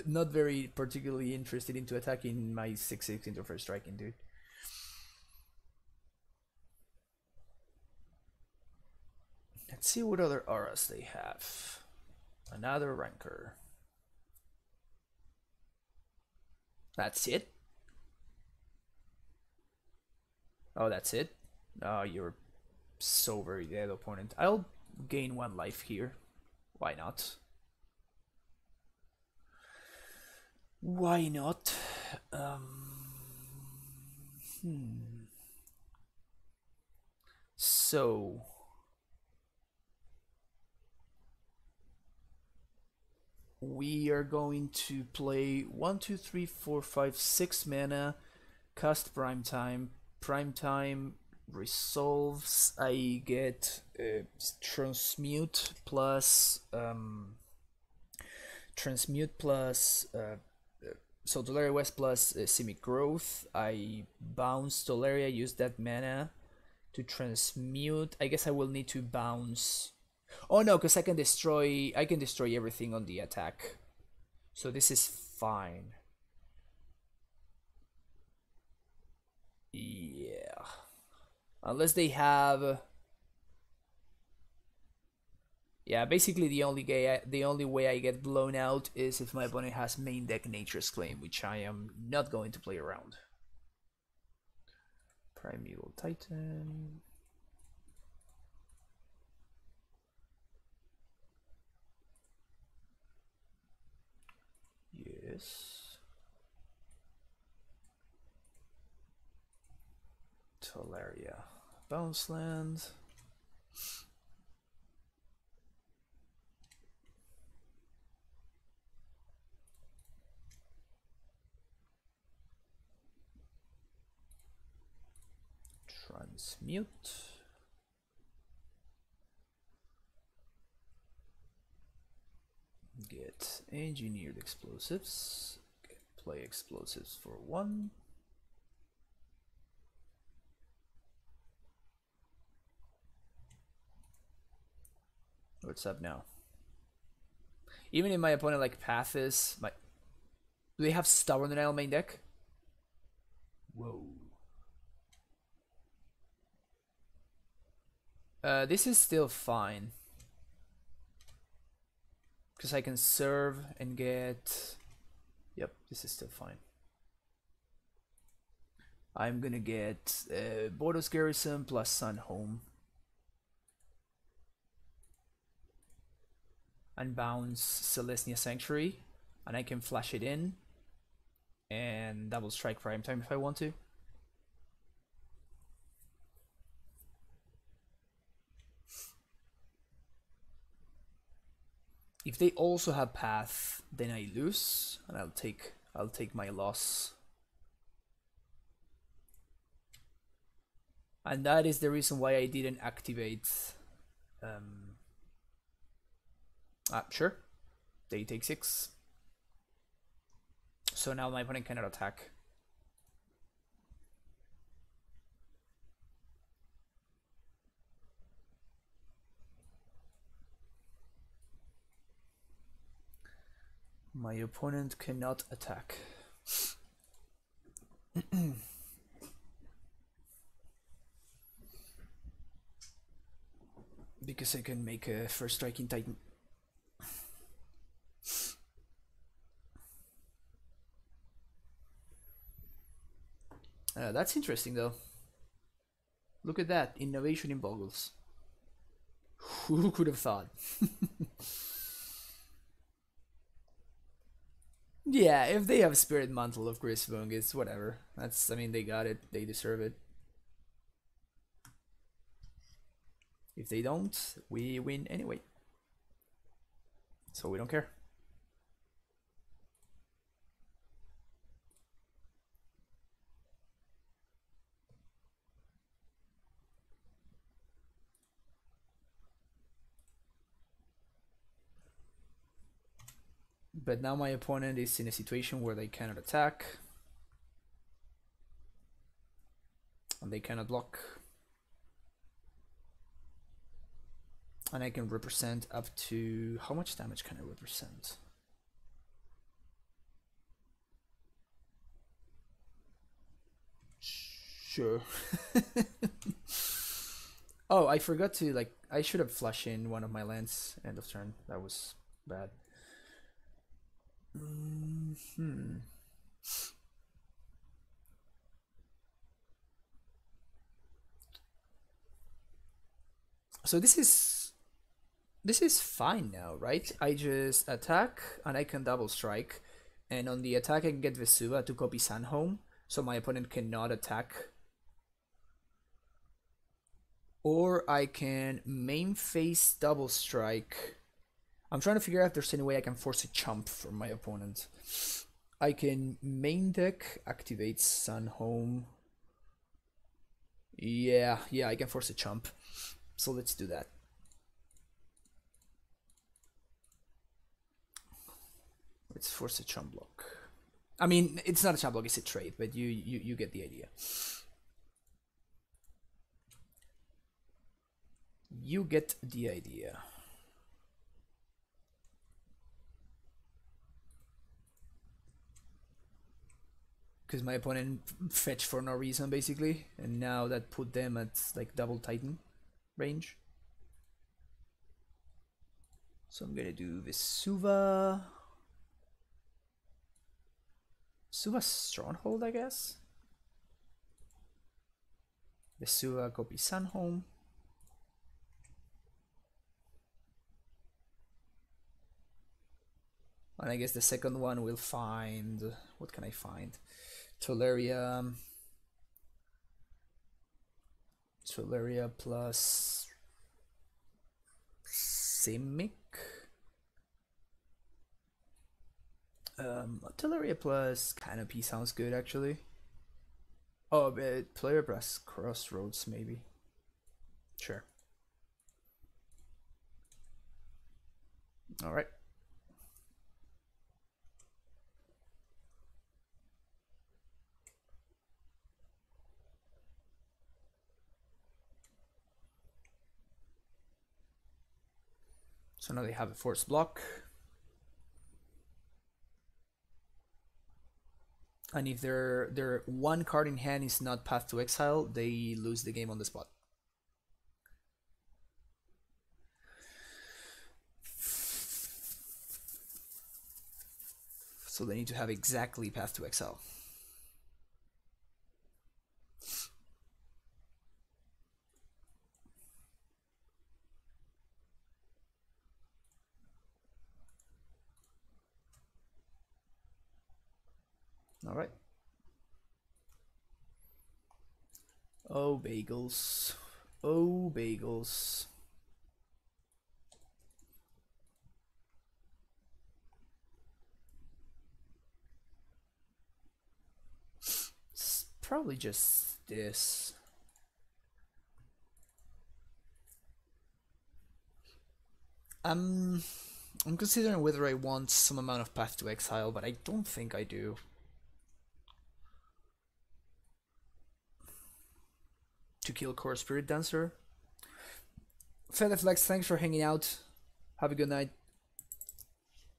not very particularly interested into attacking my 6/6 into first striking dude. Let's see what other auras they have. Another Rancor. That's it? Oh, that's it? Oh, you're so very dead, opponent. I'll gain 1 life here. Why not? Why not? So we are going to play 1, 2, 3, 4, 5, 6 mana, cast Prime Time. Prime Time resolves. I get Transmute plus so Tolaria West plus Simic Growth. I bounce Tolaria, use that mana to transmute. I guess I will need to bounce. Oh no, because I can destroy everything on the attack. So this is fine. Yeah. Unless they have. Yeah, basically the only way I get blown out is if my opponent has main deck Nature's Claim, which I am not going to play around. Primeval Titan. Yes. Tolaria. Bounce land. Transmute. Get engineered explosives. Play explosives for 1. What's up now? Even if my opponent like Pathis, do they have Stubborn Denial main deck? Whoa. This is still fine. Because I can serve and get... Yep, this is still fine. I'm gonna get Bogles Garrison plus Sun Home. And bounce Celestia Sanctuary. And I can flash it in. And double strike Prime Time if I want to. If they also have Path, then I lose, and I'll take my loss. And that is the reason why I didn't activate. Sure, they take 6. So now my opponent cannot attack. My opponent cannot attack. Because I can make a first striking Titan. That's interesting though. Look at that, innovation in Bogles. Who could have thought? Yeah, if they have Spirit Mantle of Grisvung, it's whatever. I mean, they got it. They deserve it. If they don't, we win anyway. So we don't care. But now my opponent is in a situation where they cannot attack. And they cannot block. And I can represent up to... How much damage can I represent? Sure. Oh, I forgot to, like... I should have flushed in one of my lands end of turn. That was bad. So this is fine now, right? I just attack and I can double strike, and on the attack I can get Vesuva to copy Sunhome, so my opponent cannot attack. Or I can main face double strike. I'm trying to figure out if there's any way I can force a chump from my opponent. I can main deck, activate Sun Home. Yeah, I can force a chump. So let's do that. Let's force a chump block. I mean, it's not a chump block, it's a trade, but you get the idea. You get the idea. Because my opponent fetched for no reason, basically, and now that put them at like double Titan range. So I'm gonna do Vesuva. Vesuva Stronghold, I guess. Vesuva copy Sunhome. And I guess the second one will find... What can I find? Tolaria plus Simic. Tolaria plus Canopy sounds good actually. Oh, but player plus Crossroads maybe. Sure. All right. So now they have a force block. And if their one card in hand is not Path to Exile, they lose the game on the spot. So they need to have exactly Path to Exile. All right. Oh, Bagels. Oh, Bagels. It's probably just this. I'm considering whether I want some amount of Path to Exile, but I don't think I do. To kill Core Spirit Dancer. Featherflex, thanks for hanging out. Have a good night.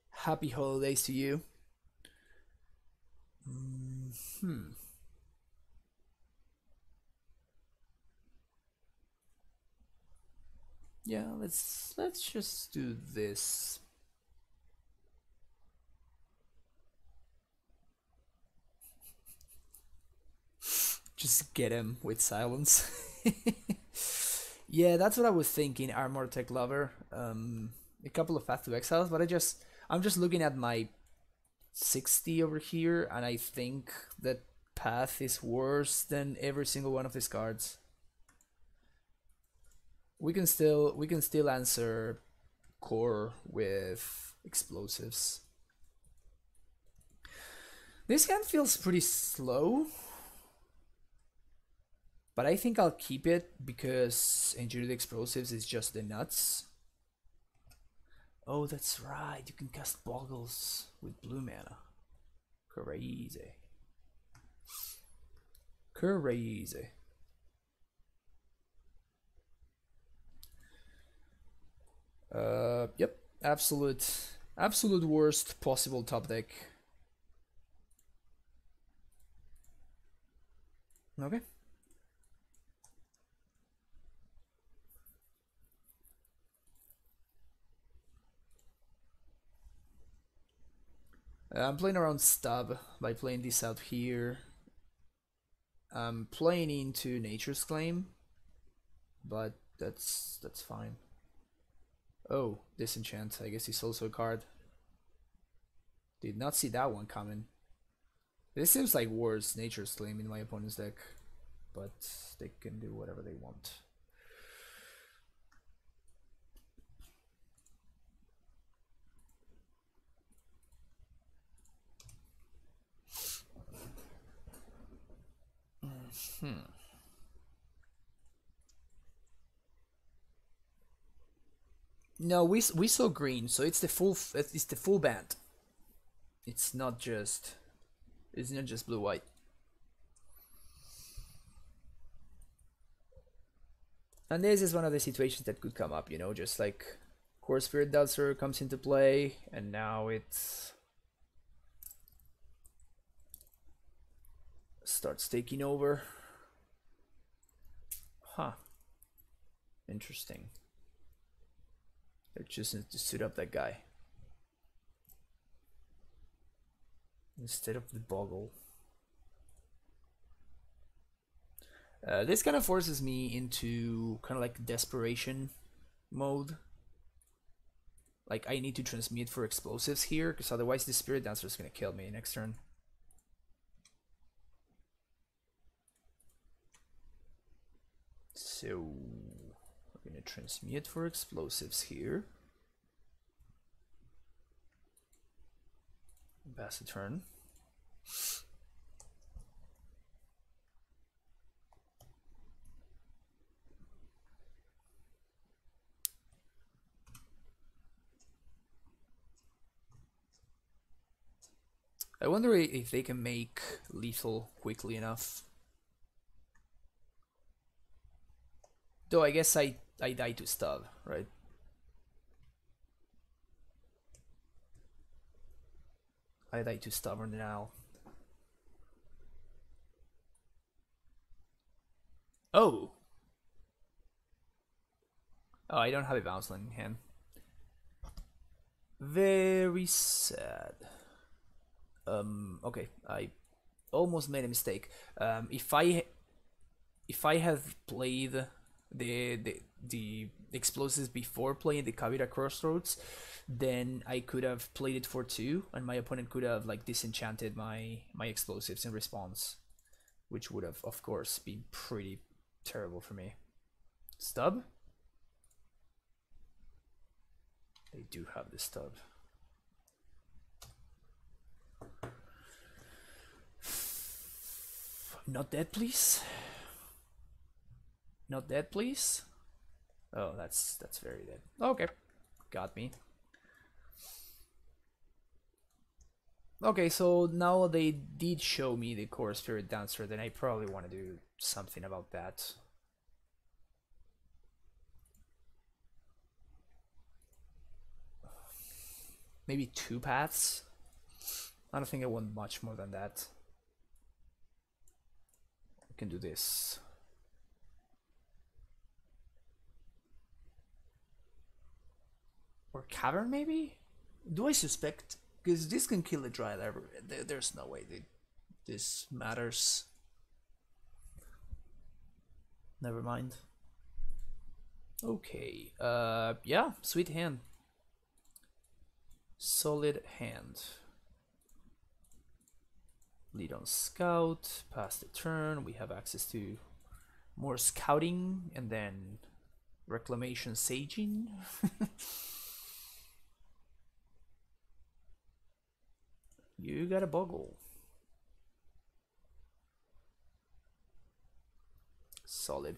Happy holidays to you. Yeah, let's just do this. Just get him with silence. Yeah, that's what I was thinking, Armor Tech Lover. A couple of Path to Exiles, but I'm just looking at my 60 over here, and I think that Path is worse than every single one of these cards. We can still answer Core with explosives. This hand feels pretty slow, but I think I'll keep it because Engineered Explosives is just the nuts. Oh, that's right, you can cast Bogles with blue mana. Crazy. Crazy. Yep, absolute worst possible top deck. Okay. I'm playing around Stub by playing this out here. I'm playing into Nature's Claim, but that's fine. Oh, Disenchant, I guess he's also a card. Did not see that one coming. This seems like worse Nature's Claim in my opponent's deck, but they can do whatever they want. No, we saw green, so it's the full band. It's not just blue white. And this is one of the situations that could come up, you know, just like Core Spirit Dancer comes into play, and now it starts taking over. Huh. Interesting. They're choosing to suit up that guy instead of the Bogle. This kind of forces me into kind of like desperation mode. Like I need to transmute for explosives here, because otherwise the Spirit Dancer is gonna kill me next turn. So we're gonna transmute for explosives here. Pass a turn. I wonder if they can make lethal quickly enough. Though I guess I die to stub, right? I die to stubborn now. Oh! Oh, I don't have a bounce line in hand. Very sad. Okay, I almost made a mistake. If I have played the explosives before playing the Kavira Crossroads, then I could have played it for 2, and my opponent could have like disenchanted my explosives in response, which would have, of course, been pretty terrible for me. Stub? They do have the stub. Not dead, please. Not dead, please. Oh, that's very dead. Okay, got me. Okay, so now they did show me the Core Spirit Dancer, then I probably want to do something about that. Maybe 2 paths? I don't think I want much more than that. I can do this. Or Cavern, maybe? Do I suspect? Because this can kill a Dryad. There's no way this matters. Never mind. Okay. Yeah, sweet hand. Solid hand. Lead on scout. Pass the turn. We have access to more scouting, and then reclamation saging. You got a Bogle. Solid.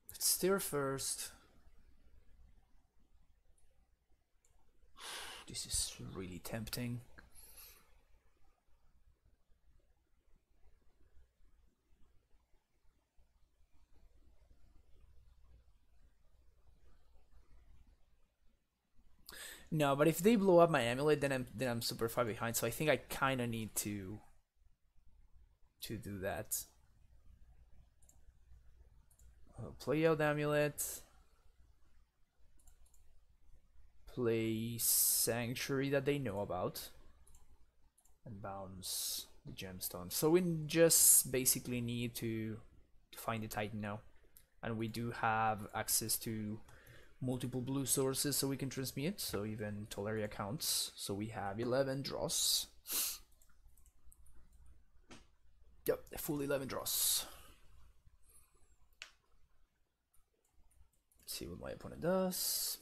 Let's steer first. This is really tempting. No, but if they blow up my amulet, then I'm super far behind. So I think I kind of need to do that. I'll play out the amulet. Play Sanctuary that they know about, and bounce the gemstone. So we just basically need to find the Titan now, and we do have access to multiple blue sources so we can transmute, so even Tolaria counts. So we have 11 draws. Yep, full 11 draws. Let's see what my opponent does.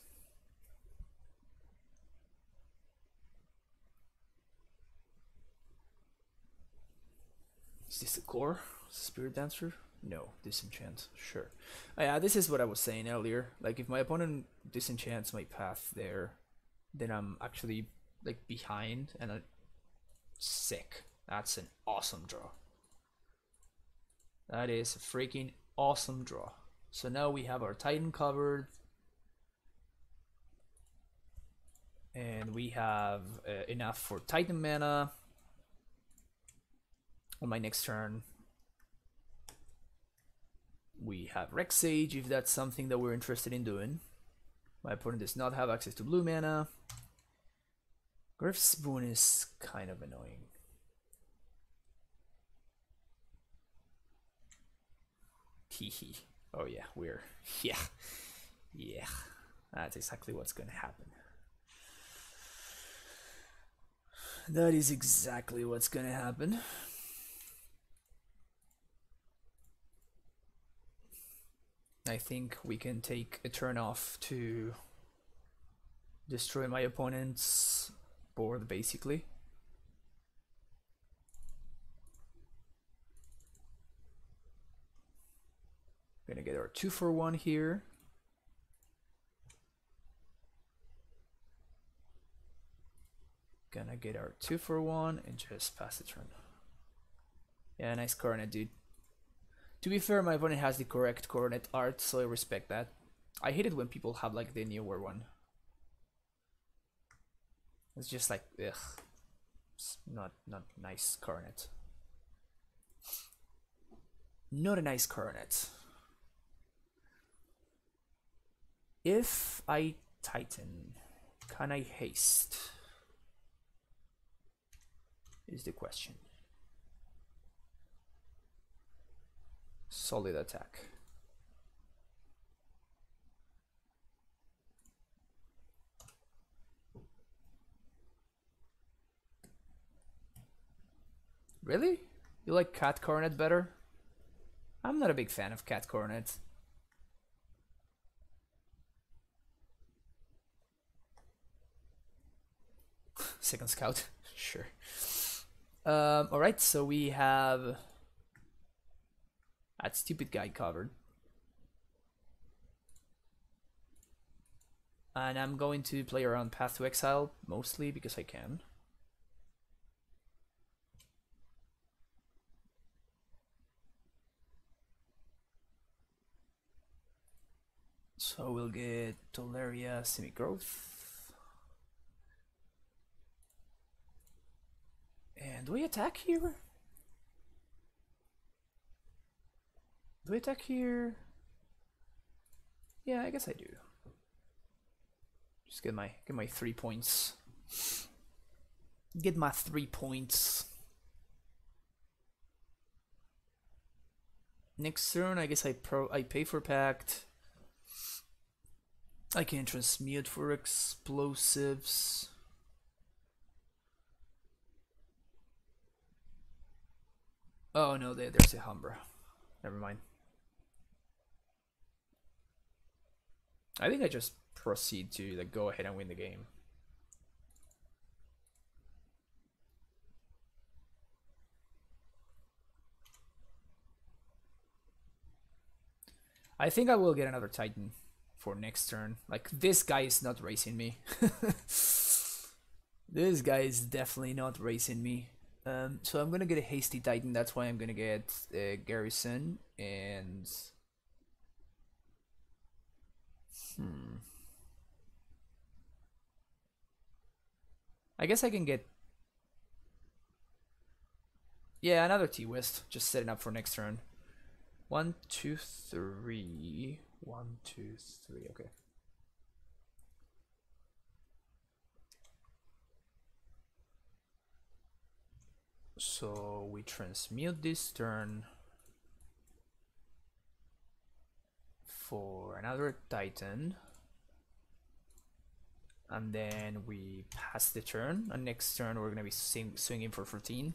Is this the core? Spirit Dancer? No, disenchant. Sure. Yeah, this is what I was saying earlier. Like, if my opponent disenchants my path there, then I'm actually like behind, and sick. That's an awesome draw. That is a freaking awesome draw. So now we have our Titan covered, and we have enough for Titan mana on my next turn. We have Rex Sage if that's something that we're interested in doing. My opponent does not have access to blue mana. Griff's Boon is kind of annoying. Hehe. Oh yeah, yeah. That's exactly what's gonna happen. That is exactly what's gonna happen. I think we can take a turn off to destroy my opponent's board, basically. Gonna get our 2-for-1 here. Gonna get our 2-for-1 and just pass the turn. Yeah, nice coronet, dude. To be fair, my opponent has the correct coronet art, so I respect that. I hate it when people have like the newer one. It's just like, ugh. It's not nice coronet. Not a nice coronet. If I Titan, can I haste? Is the question. Solid attack. Really? You like Cat Coronet better? I'm not a big fan of Cat Coronet. Second Scout, sure. Alright, so we have that stupid guy covered. And I'm going to play around Path to Exile, mostly because I can. So we'll get Tolaria Semi-Growth. And do we attack here? Do I attack here? Yeah, I guess I do. Just get my 3 points. Get my 3 points. Next turn, I guess I pay for Pact. I can transmute for explosives. Oh no, there's a Humbra. Never mind. I think I just proceed to like go ahead and win the game. I think I will get another Titan for next turn. Like, this guy is not racing me. This guy is definitely not racing me. So I'm gonna get a hasty Titan. That's why I'm gonna get Garrison and I guess I can get another T-West. Just setting up for next turn. 1, 2, 3. 1, 2, 3. Okay. So we transmute this turn for another Titan. And then we pass the turn, and next turn we're gonna be swinging for 14.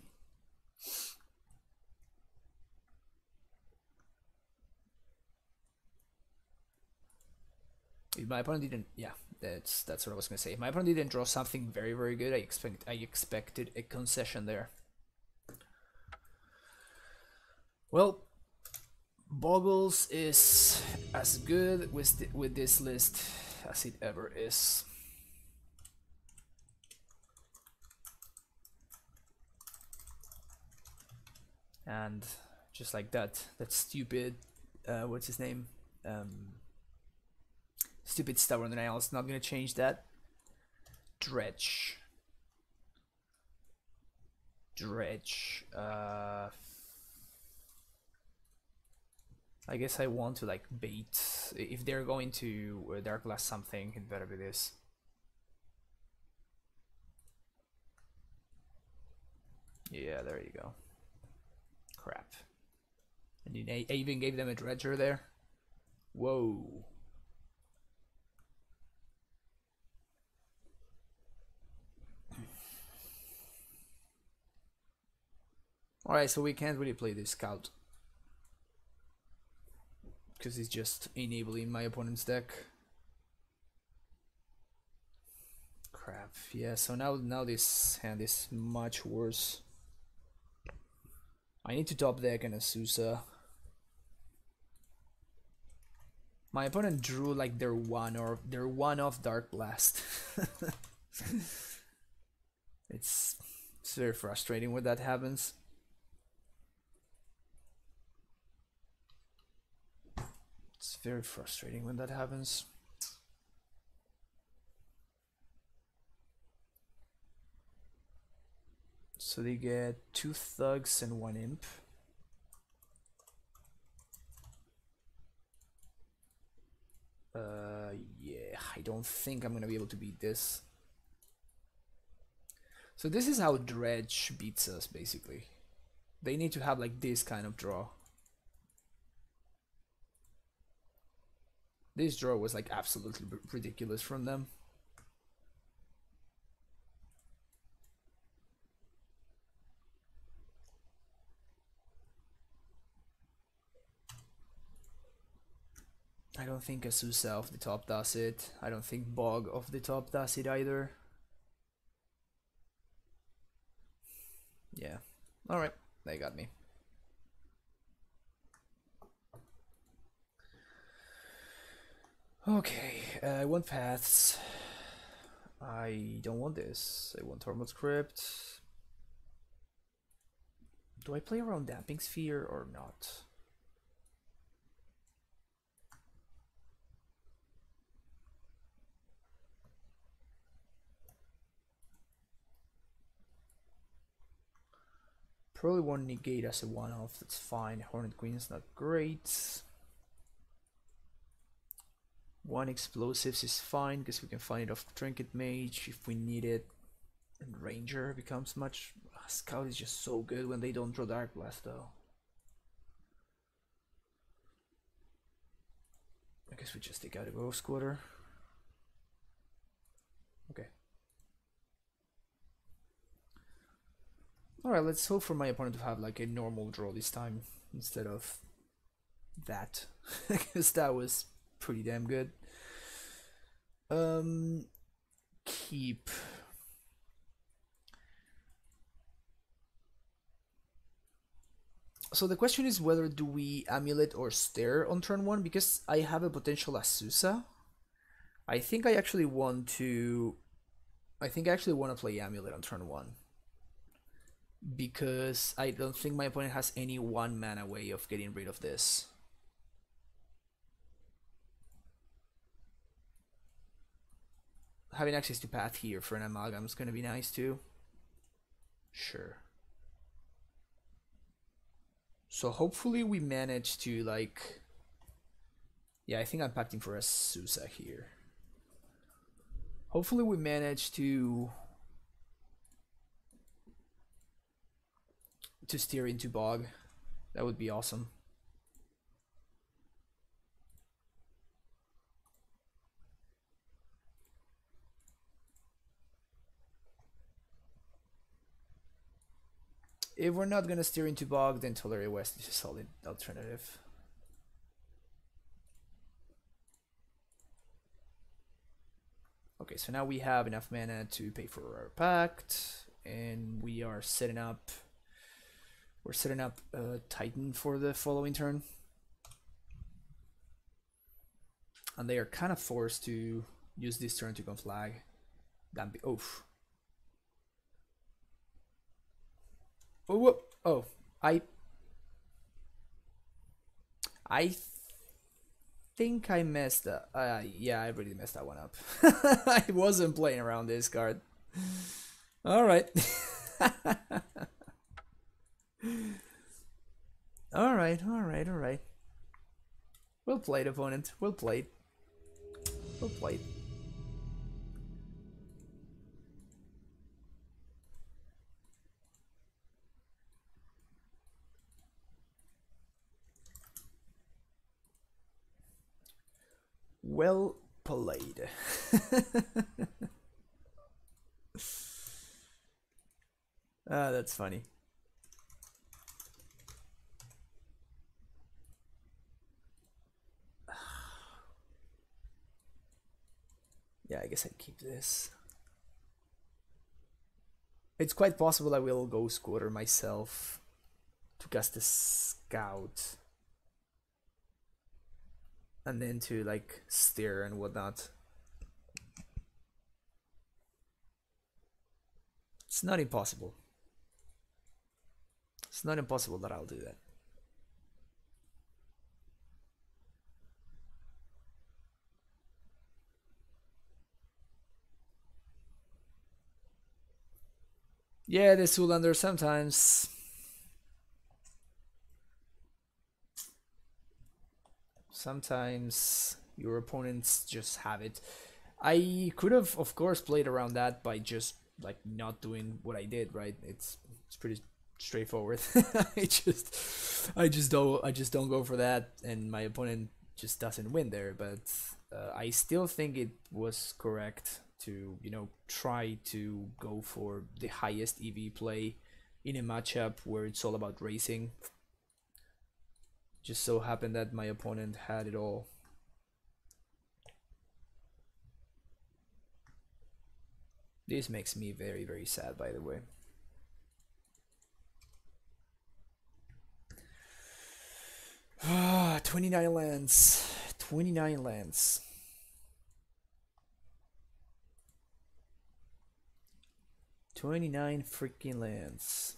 If my opponent didn't, yeah, that's what I was gonna say. If my opponent didn't draw something very good, I expected a concession there. Well, Bogles is as good with this list as it ever is. And just like that stupid, what's his name? Stupid stubborn denial is not gonna change that. Dredge. I guess I want to like bait. If they're going to Dark Blast something, it better be this. Yeah, there you go. Crap. And I even gave them a Dredger there. Whoa. Alright, so we can't really play this Scout, because he's just enabling my opponent's deck. Crap. Yeah, so now this hand is much worse. I need to top deck an Azusa. My opponent drew like their one-off Dark Blast. It's very frustrating when that happens. It's very frustrating when that happens. So they get 2 Thugs and 1 Imp. Yeah, I don't think I'm gonna be able to beat this. So this is how Dredge beats us, basically. They need to have like this kind of draw. This draw was like absolutely ridiculous from them. I don't think Azusa off the top does it. I don't think Bog off the top does it either. Yeah. Alright, they got me. Okay, I want paths. I don't want this. I want Tormod's Crypt. Do I play around Damping Sphere or not? Probably want Negate as a one-off, that's fine. Hornet Queen's not great. 1 Explosives is fine, because we can find it off Trinket Mage if we need it. And Ranger becomes much... Scout is just so good when they don't draw Dark Blast though. I guess we just take out a Ghost Quarter. Okay. Alright, let's hope for my opponent to have like a normal draw this time instead of that. Because that was pretty damn good. Keep. So the question is whether do we Amulet or Stare on turn 1, because I have a potential Azusa. I think I actually want to play Amulet on turn 1. Because I don't think my opponent has any 1 mana way of getting rid of this. Having access to path here for an Amalgam is going to be nice too. Sure. So hopefully we manage to like... Yeah, I think I'm pacting for a Azusa here. Hopefully we manage to steer into Bog. That would be awesome. If we're not gonna steer into Bog, then Tolerate West is a solid alternative. Okay, so now we have enough mana to pay for our pact, and we are setting up. We're setting up Titan for the following turn, and they are kind of forced to use this turn to conflag. Oof. Oh, whoop. Oh, I think I messed up. Yeah, I really messed that one up. I wasn't playing around this card. All right. All right. Well played, opponent. Well played. Well played. Well played. Ah, that's funny. Yeah, I guess I'd keep this. It's quite possible I will go Squatter myself to cast a Scout. And then to like steer and whatnot. It's not impossible. It's not impossible that I'll do that. Yeah, the Zoolander sometimes. Sometimes your opponents just have it. I could have, of course, played around that by just like not doing what I did. Right? It's pretty straightforward. I just don't go for that, and my opponent just doesn't win there. But I still think it was correct to try to go for the highest EV play in a matchup where it's all about racing. Just so happened that my opponent had it all. This makes me very, very sad, by the way. Ah, 29 lands. 29 lands. 29 freaking lands.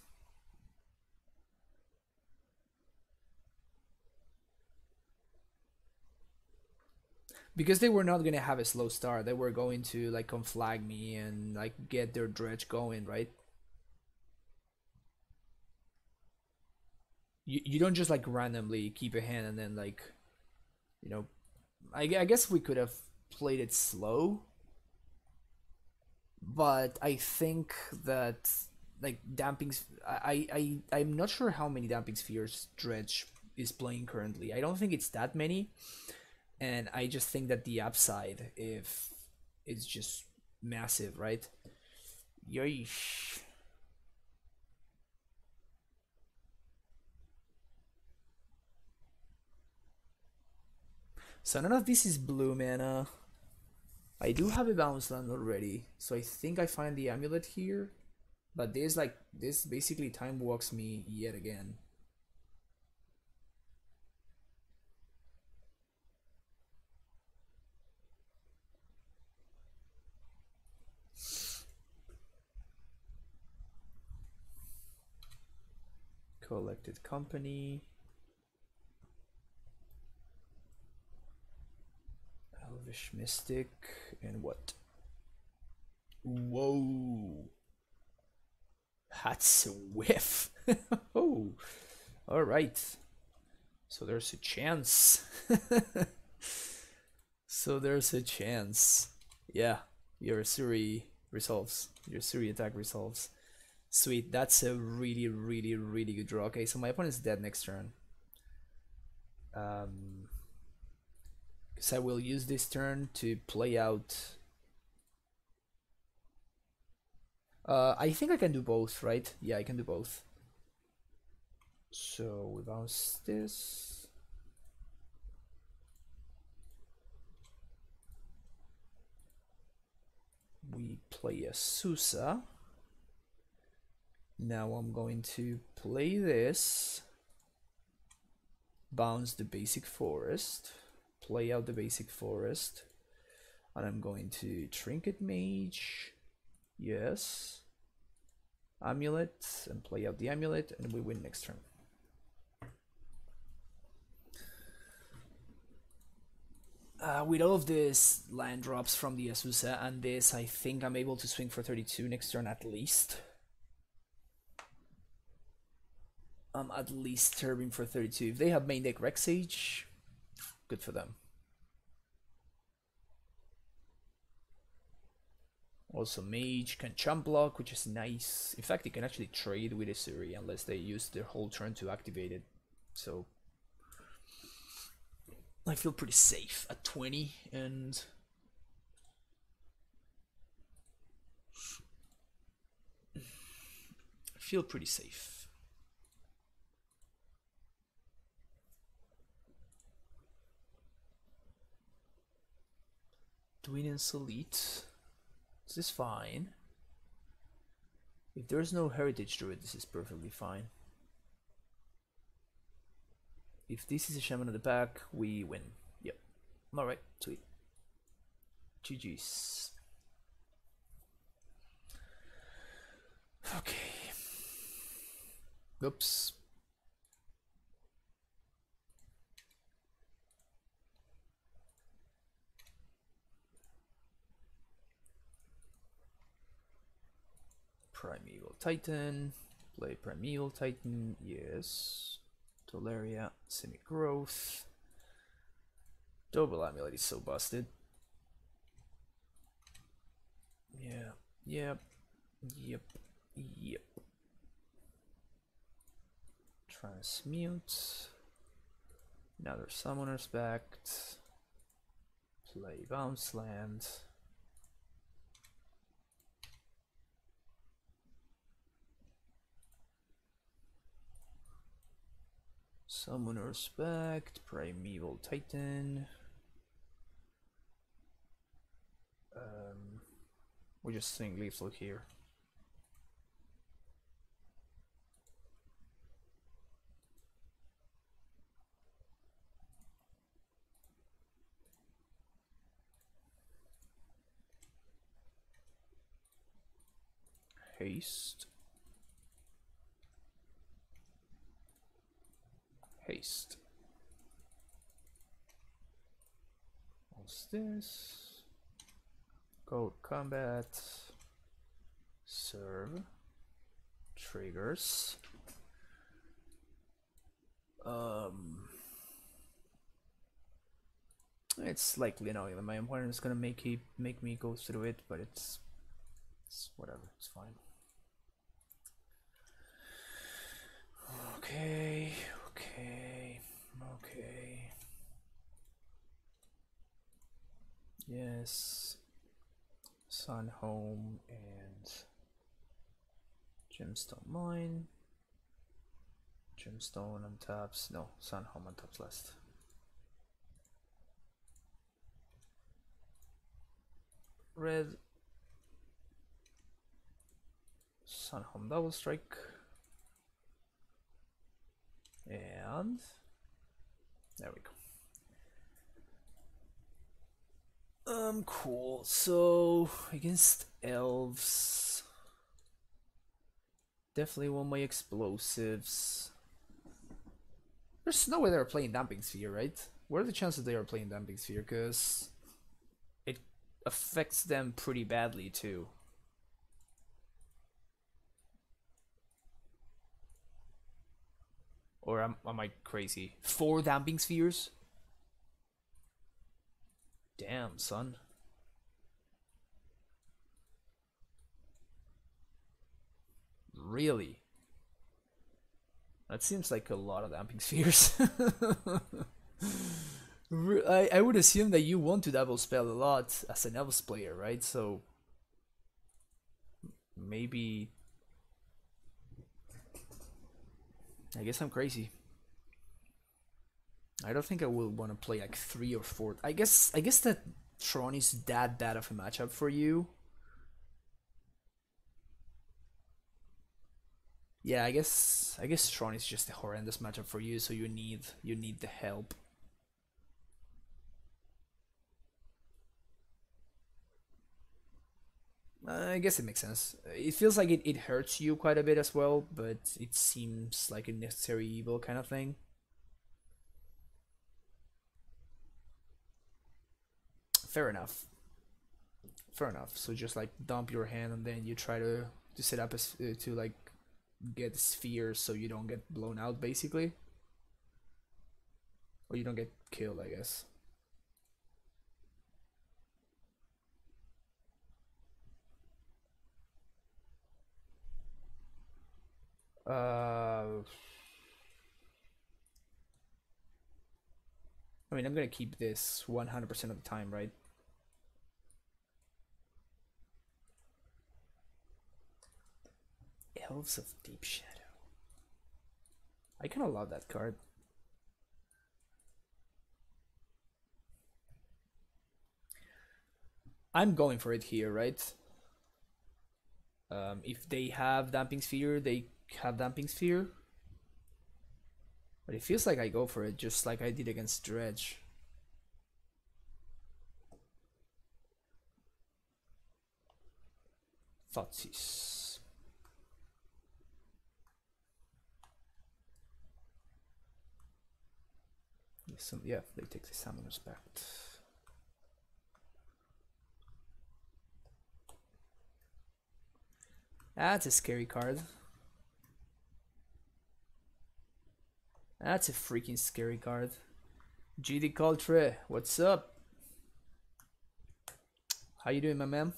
Because they were not gonna have a slow start, they were going to like conflag me and like get their dredge going, right? You don't just like randomly keep a hand and then like, I guess we could have played it slow, but I think that like I'm not sure how many damping spheres Dredge is playing currently. I don't think it's that many. And I just think that the upside, if it's just massive, right? Yeesh. So none of this is blue mana. I do have a bounce land already, so I think I find the amulet here. But this basically time walks me yet again. Collected company. Elvish Mystic and what? Whoa. That's a whiff. Oh. Alright. So there's a chance. So there's a chance. Yeah. Your Suri resolves. Your Suri attack resolves. Sweet, that's a really, really, really good draw. Okay, so my opponent's dead next turn. Because I will use this turn to play out. I think I can do both, right? Yeah, I can do both. So we bounce this. We play a Susa. Now I'm going to play this, bounce the basic forest, play out the basic forest, and I'm going to Trinket Mage, yes, Amulet, and play out the Amulet, and we win next turn. With all of this land drops from the Azusa and this, I think I'm able to swing for 32 next turn at least. I'm at least turbing for 32. If they have main deck Grixis, good for them. Also, Mage can chump block, which is nice. In fact, they can actually trade with Isuri unless they use their whole turn to activate it. So I feel pretty safe at 20, and I feel pretty safe. Twin and Solite. This is fine. If there's no Heritage Druid, this is perfectly fine. If this is a Shaman of the Pack, we win. Yep. Alright, sweet. GG's. Okay. Oops. Primeval Titan. Play Primeval Titan, yes. Tolaria, Semi-Growth. Double Amulet is so busted. Yeah, yep, yep, yep. Transmute. Another Summoner's Pact. Play Bounce Land. Summoner's Pact, Primeval Titan. We're just seeing Lethal here. Haste. Haste. What's this? Go combat. Serve. Triggers. It's likely annoying that my opponent is gonna make me go through it, but it's whatever, it's fine. Okay. Yes. Sun Home and Gemstone Mine. Gemstone on taps. No, Sun Home on taps last. Red. Sun Home double strike. And there we go. Cool. So against Elves, definitely want my explosives. There's no way they're playing Damping Sphere, right? What are the chances they are playing Damping Sphere? Because it affects them pretty badly too. Or am I crazy? 4 Damping Spheres? Damn, son. Really? That seems like a lot of Damping Spheres. I would assume that you want to double spell a lot as an Elves player, right? So maybe I guess I'm crazy. I don't think I will want to play like 3 or 4. I guess that Tron is that bad of a matchup for you. Yeah, I guess Tron is just a horrendous matchup for you, so you need the help. I guess it makes sense. It feels like it hurts you quite a bit as well, but it seems like a necessary evil kind of thing. Fair enough. Fair enough. So just like dump your hand and then you try to set up to like get spheres so you don't get blown out basically, or you don't get killed, I guess. I mean, I'm gonna keep this 100% of the time, right? Elves of Deep Shadow. I kind of love that card. I'm going for it here, right? If they have Damping Sphere, they have Damping Sphere. But it feels like I go for it, just like I did against Dredge. Thoughtseize. Yeah, they take the Summoner's Pact. That's a scary card. That's a freaking scary card. GD Coltre, what's up? How you doing, my man?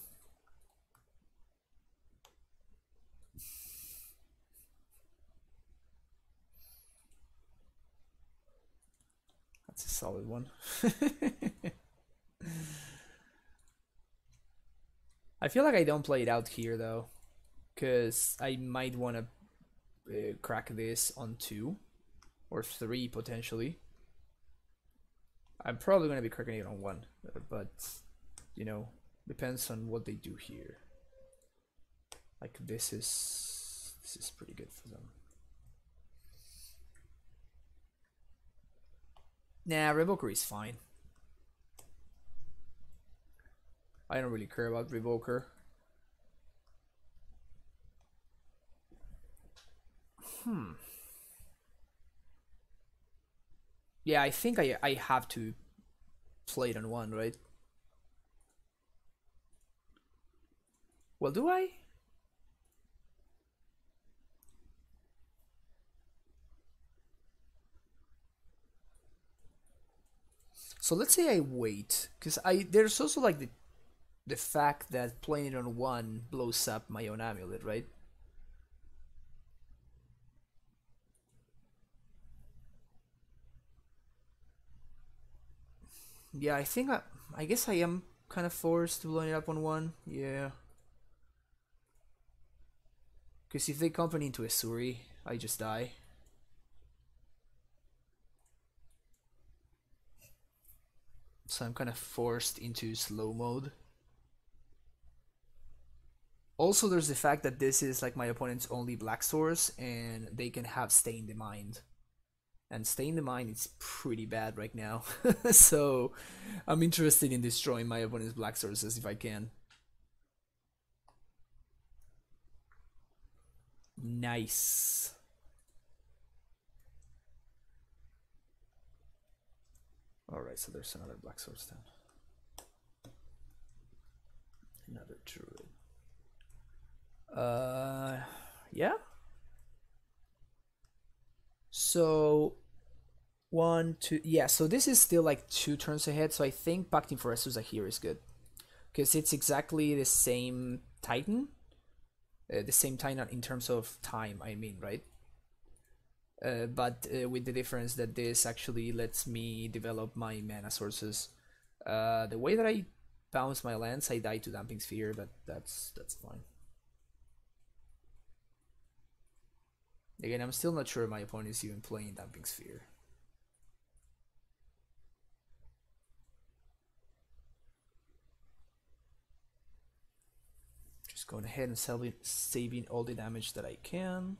That's a solid one. I feel like I don't play it out here though, because I might want to crack this on 2 or 3 potentially. I'm probably going to be cracking it on 1, but you know, depends on what they do here. Like this is pretty good for them. Nah, Revoker is fine. I don't really care about Revoker. Yeah, I think I have to play it on 1, right? Well, do I? So let's say I wait, because there's also like the fact that playing it on 1 blows up my own amulet, right? Yeah, I guess I am kind of forced to blow it up on 1. Yeah. Because if they company into a Suri, I just die. So I'm kind of forced into slow mode. Also, there's the fact that this is like my opponent's only black source, and they can have Stay in the Mind. And Stay in the Mind is pretty bad right now. So I'm interested in destroying my opponent's black sources if I can. Nice. Alright, so there's another black source then. Another druid. Yeah. So 1, 2, yeah. So this is still like 2 turns ahead. So I think Pacting for Azusa here is good, because it's exactly the same Titan, in terms of time. I mean, right? But with the difference that this actually lets me develop my mana sources. The way that I bounce my lands, I die to Damping Sphere, but that's fine. Again, I'm still not sure my opponent is even playing Damping Sphere. Just going ahead and saving all the damage that I can.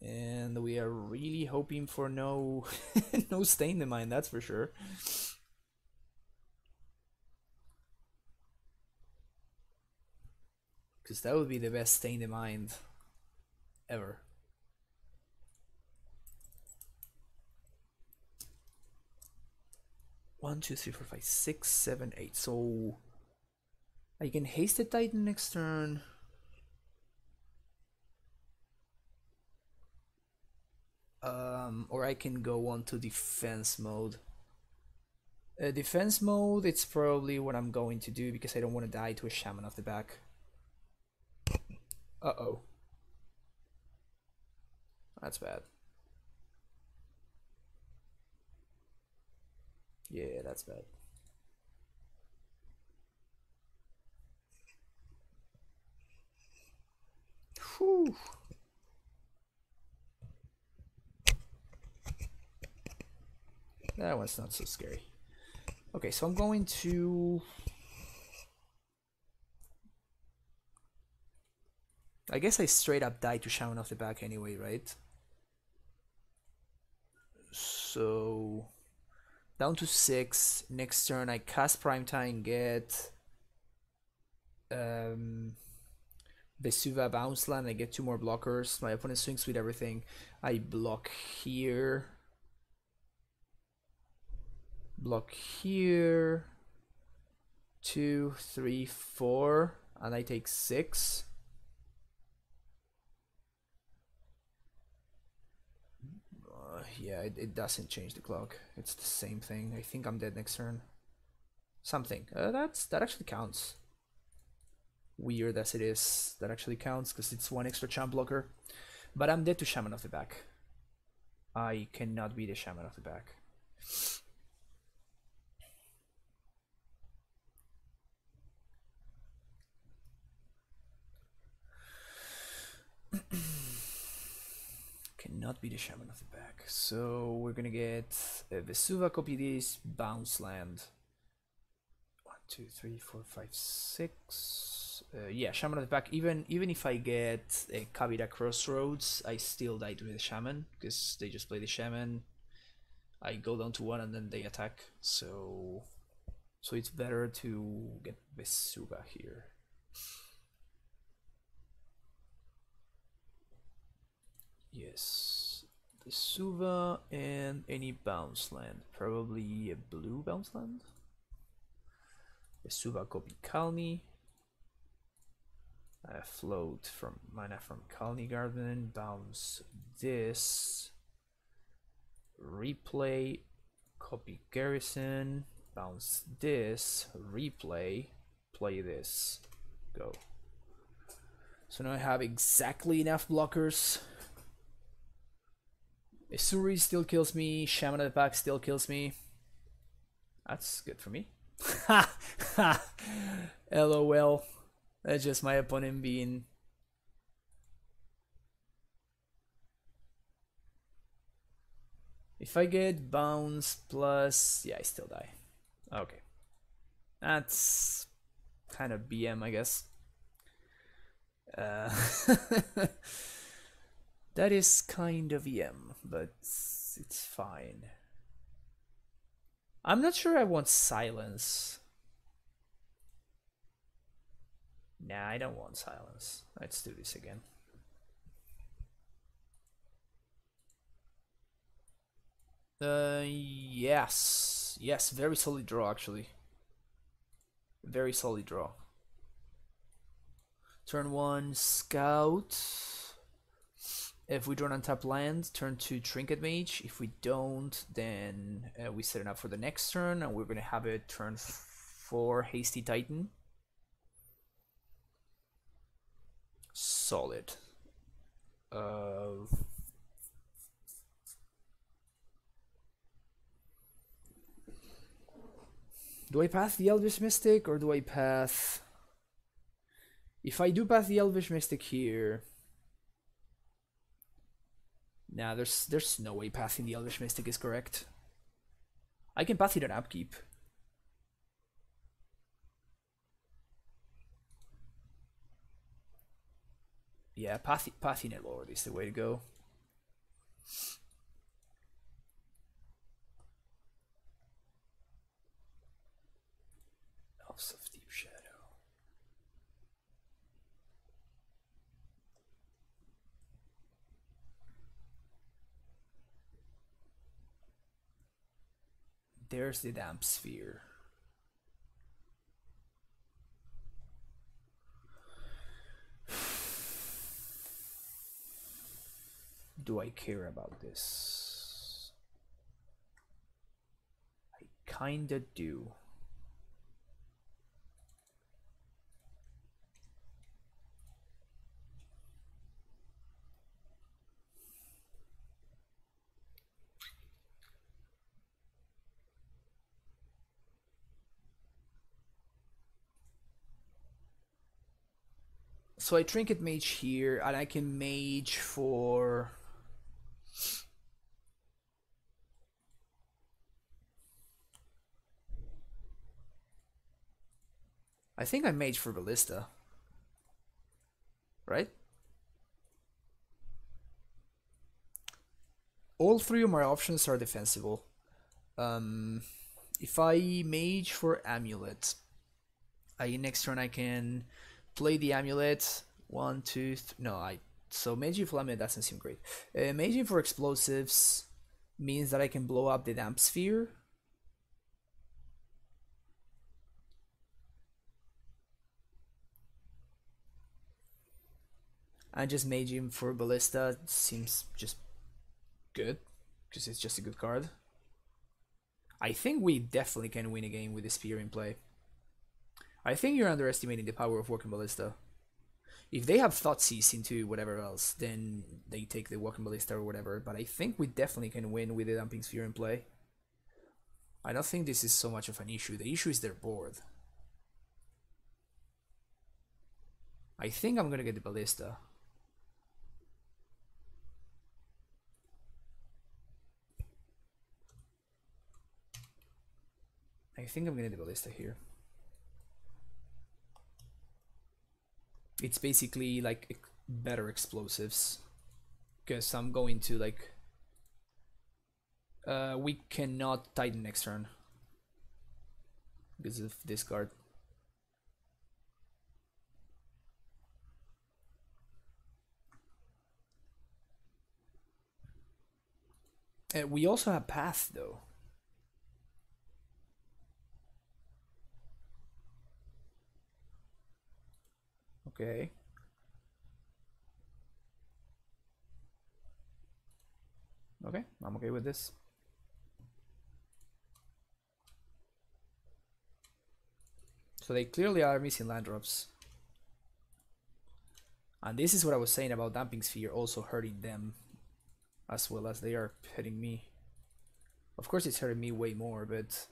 And we are really hoping for no no Stain the Mind, that's for sure. Because that would be the best Stain the Mind ever. One, two, three, four, five, six, seven, eight. So I can haste the Titan next turn. Or I can go on to defense mode. Defense mode, it's probably what I'm going to do because I don't want to die to a Shaman off the back. Uh-oh. That's bad. Yeah, that's bad. Whew. That one's not so scary. Okay, so I'm going to... I guess I straight up die to Shaman off the back anyway, right? So... down to 6. Next turn I cast Primetime, get... Vesuva Bounce Land, I get 2 more blockers. My opponent swings with everything. I block here. Block here. 2, 3, 4. And I take 6. Yeah, it doesn't change the clock. It's the same thing. I think I'm dead next turn. Something. That actually counts. Weird as it is, that actually counts because it's 1 extra champ blocker. But I'm dead to Shaman off the back. I cannot beat a Shaman off the back. Cannot beat a Shaman off the back. So we're gonna get Vesuva, copy this, Bounce Land. 1, 2, 3, 4, 5, 6. Yeah, Shaman of the back. Even if I get a Kavita Crossroads, I still die to the Shaman because they just play the Shaman. I go down to 1 and then they attack. So it's better to get Vesuva here. Yes, Vesuva and any bounce land. Probably a blue bounce land. Vesuva, copy Kalni. Float from mana from Kalni Garden. Bounce this. Replay. Copy Garrison. Bounce this. Replay. Play this. Go. So now I have exactly enough blockers. Isuri still kills me. Shaman of the Pack still kills me. That's good for me. Ha ha. LOL. That's just my opponent being... If I get bounce plus... Yeah, I still die. Okay. That's kind of BM, I guess. That is kind of EM, but it's fine. I'm not sure I want silence. Nah, I don't want silence. Let's do this again. Yes. Yes, very solid draw, actually. Very solid draw. Turn 1, Scout. If we draw an untap land, turn 2 Trinket Mage. If we don't, then we set it up for the next turn, and we're going to have it turn 4 Hasty Titan. Solid. Do I path the Elvish Mystic, or do I path... If I do path the Elvish Mystic here... Nah, there's no way pathing the Eldritch Mystic is correct. I can path it an upkeep. Yeah, pathing it Lord is the way to go. Elves of Deep Shadow. There's the Damp Sphere. Do I care about this? I kinda do. So I Trinket Mage here, and I can Mage for... I think I Mage for Ballista. Right? All three of my options are defensible. If I Mage for Amulet, next turn I can play the Amulet. 1, 2, no, so Maging for Amulet doesn't seem great. Maging for Explosives means that I can blow up the Damp Sphere. And just Maging for Ballista seems just good, because it's just a good card. I think we definitely can win a game with the Spear in play. I think you're underestimating the power of Walking Ballista. If they have Thoughtseize into whatever else, then they take the Walking Ballista or whatever, but I think we definitely can win with the Dumping Sphere in play. I don't think this is so much of an issue. The issue is their board. I think I'm gonna get the Ballista. I think I'm gonna get the Ballista here. It's basically like better explosives, because I'm going to like we cannot Titan next turn because of this card. We also have Path though. Okay. Okay, I'm okay with this. So they clearly are missing land drops. And this is what I was saying about Damping Sphere also hurting them as well as they are hurting me. Of course it's hurting me way more, but...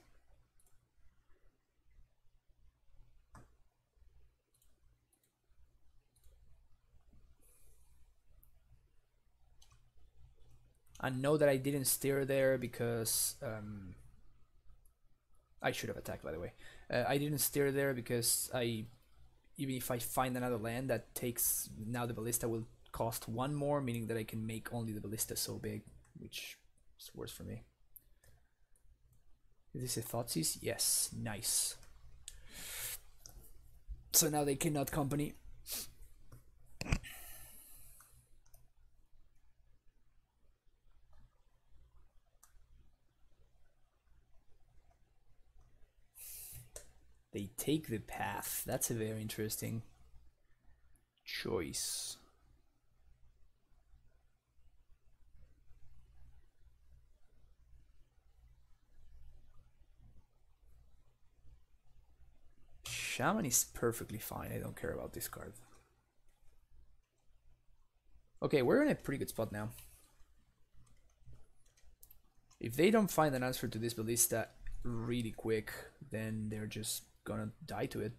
And know that I didn't steer there because... I should have attacked, by the way. I didn't steer there because even if I find another land that takes... Now the Ballista will cost 1 more, meaning that I can make only the Ballista so big, which is worse for me. Is this a Thoughtseize? Yes, nice. So now they cannot company. They take the Path. That's a very interesting choice. Shaman is perfectly fine. I don't care about this card. Okay, we're in a pretty good spot now. If they don't find an answer to this Ballista really quick, then they're just gonna die to it.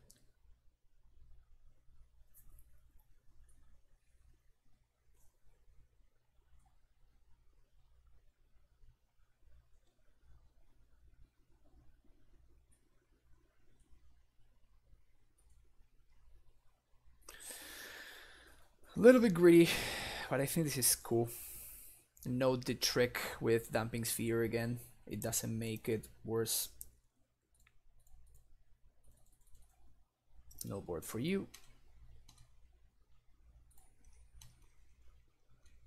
A little bit greedy, but I think this is cool. Note the trick with Damping Sphere again. It doesn't make it worse. No board for you.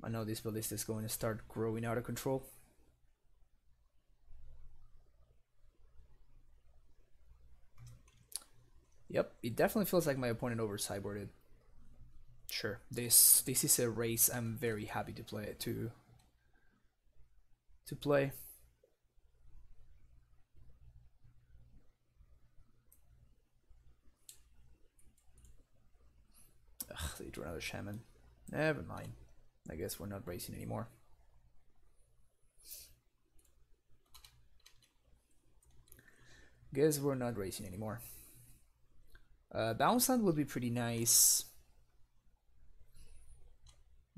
I know this ballista is going to start growing out of control. Yep, it definitely feels like my opponent over sideboarded. Sure, this is a race I'm very happy to play play. Ugh, they drew another shaman. Never mind. I guess we're not racing anymore. Guess we're not racing anymore. Bounce land would be pretty nice.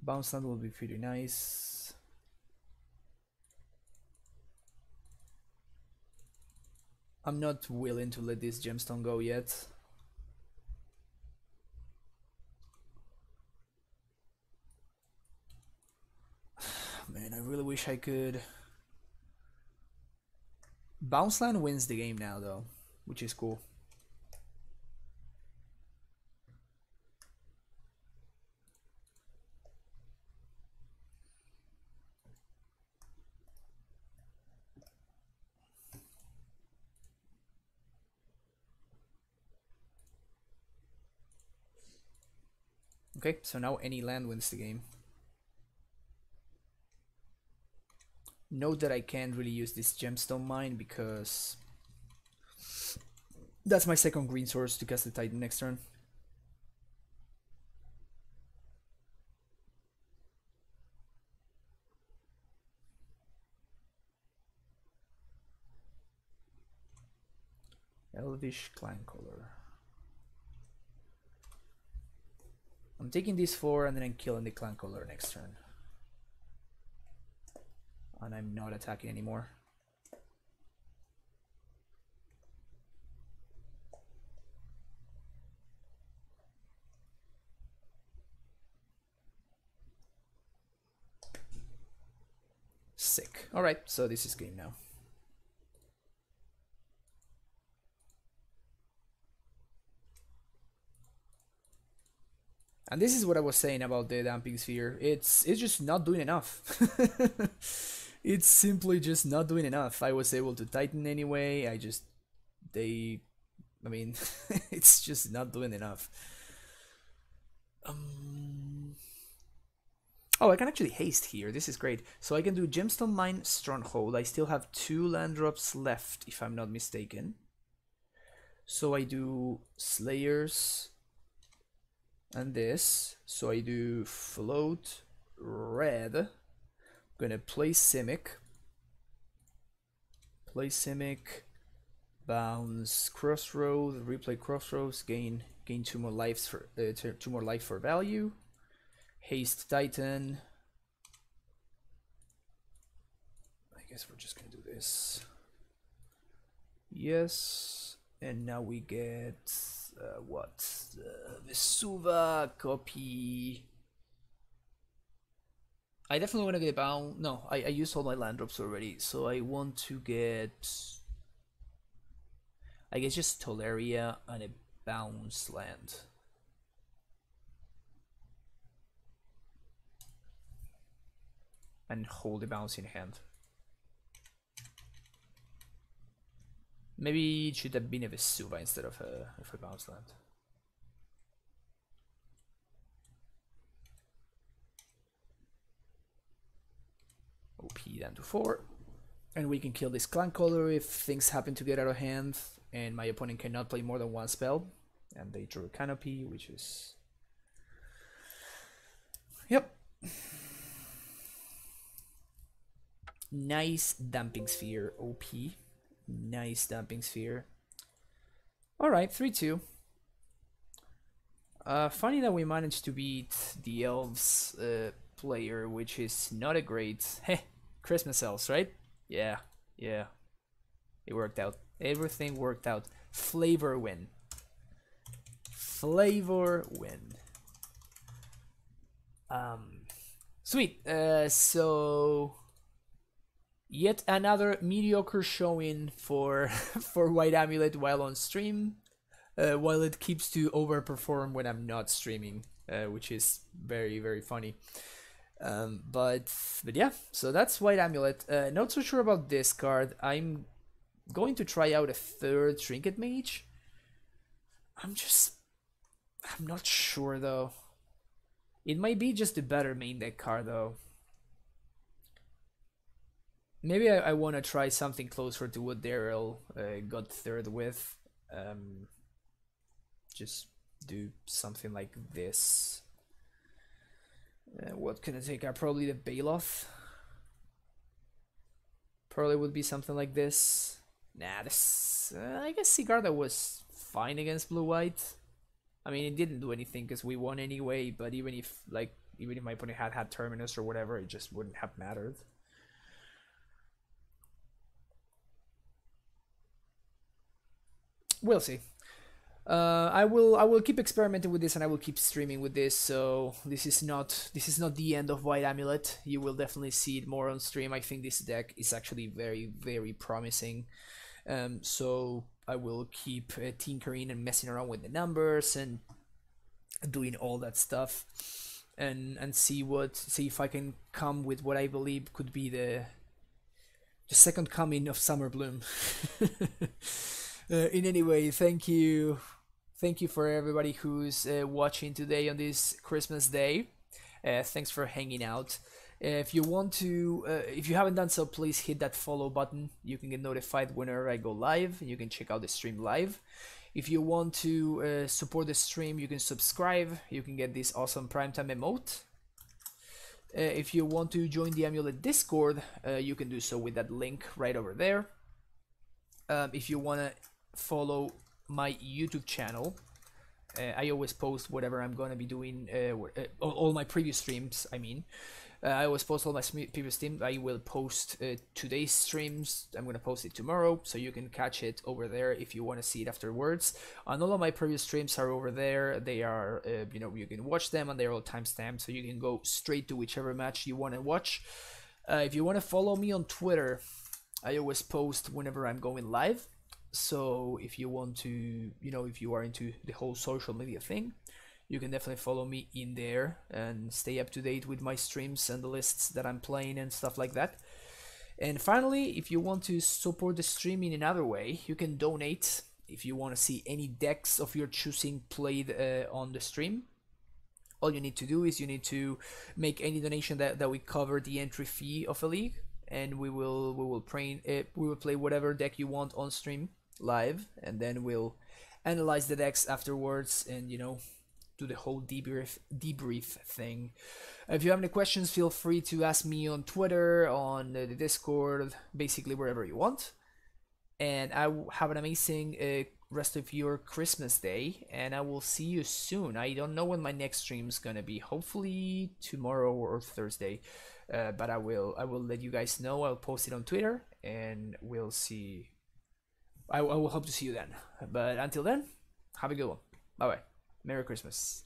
Bounce land will be pretty nice. I'm not willing to let this gemstone go yet. Man, I really wish I could. Bounce land wins the game now though, which is cool. Okay, so now any land wins the game. Note that I can't really use this gemstone mine because that's my second green source to cast the Titan next turn. Elvish Clan Color. I'm taking these 4 and then I'm killing the Clan Color next turn. And I'm not attacking anymore. Sick. Alright, so this is game now. And this is what I was saying about the Damping Sphere. It's just not doing enough. It's simply just not doing enough. I was able to Titan anyway. I mean, it's just not doing enough. Oh, I can actually haste here. This is great. So I can do Gemstone Mine, Stronghold. I still have 2 land drops left, if I'm not mistaken. So I do Slayers and this. So I do Float Red. Gonna play Simic, bounce Crossroads, replay Crossroads, gain 2 more lives for 2 more life for value, haste Titan. I guess we're just gonna do this. Yes, and now we get what? Vesuva copy. I definitely want to get bound. No, I used all my land drops already, so I want to get, I guess, just Tolaria and a bounce land. And hold the bounce in hand. Maybe it should have been a Vesuva instead of a bounce land. OP down to 4, and we can kill this Clan Color if things happen to get out of hand and my opponent cannot play more than 1 spell, and they drew a Canopy, which is, yep, nice Damping Sphere. OP, nice Damping Sphere. Alright, 3-2. Funny that we managed to beat the Elves player, which is not a great Christmas Elves, right? Yeah, it worked out. Everything worked out. Flavor win. Um, Sweet. So yet another mediocre showing for for White Amulet while on stream. While it keeps to overperform when I'm not streaming, which is very funny. But yeah, so that's White Amulet. Not so sure about this card. I'm going to try out a third Trinket Mage. I'm not sure though. It might be just a better main deck card though. Maybe I want to try something closer to what Daryl got third with. Just do something like this. What can I take? Probably the Baloth. Probably would be something like this. Nah, this. I guess Sigarda was fine against blue-white. I mean, it didn't do anything because we won anyway. But even if my opponent had Terminus or whatever, it just wouldn't have mattered. We'll see. I will keep experimenting with this, and I will keep streaming with this. So this is not the end of White Amulet. You will definitely see it more on stream. I think this deck is actually very promising. So I will keep tinkering and messing around with the numbers and doing all that stuff, and see if I can come with what I believe could be the second coming of Summer Bloom. In any way, thank you for everybody who's watching today on this Christmas day. Thanks for hanging out. If you want to, if you haven't done so, please hit that follow button. You can get notified whenever I go live. You can check out the stream live. If you want to support the stream, you can subscribe. You can get this awesome primetime emote. If you want to join the Amulet Discord, you can do so with that link right over there. If you want to follow my YouTube channel, I always post whatever I'm going to be doing, all my previous streams, I mean. I always post all my previous streams. I will post today's streams. I'm going to post it tomorrow, so you can catch it over there if you want to see it afterwards. And all of my previous streams are over there. They are, you can watch them, and they're all timestamped, so you can go straight to whichever match you want to watch. If you want to follow me on Twitter, I always post whenever I'm going live. So if you want to, if you are into the whole social media thing, you can definitely follow me in there and stay up to date with my streams and the lists that I'm playing and stuff like that. And finally, if you want to support the stream in another way, you can donate if you want to see any decks of your choosing played on the stream. All you need to do is you need to make any donation that we cover the entry fee of a league, and we will play whatever deck you want on stream live, and then we'll analyze the decks afterwards and do the whole debrief thing. If you have any questions, feel free to ask me on Twitter, on the Discord, basically wherever you want. And I have an amazing rest of your Christmas day, and I will see you soon. I don't know when my next stream is gonna be. Hopefully tomorrow or Thursday, but I will let you guys know. I'll post it on Twitter, and we'll see. I will hope to see you then. But until then, have a good one. Bye bye. Merry Christmas.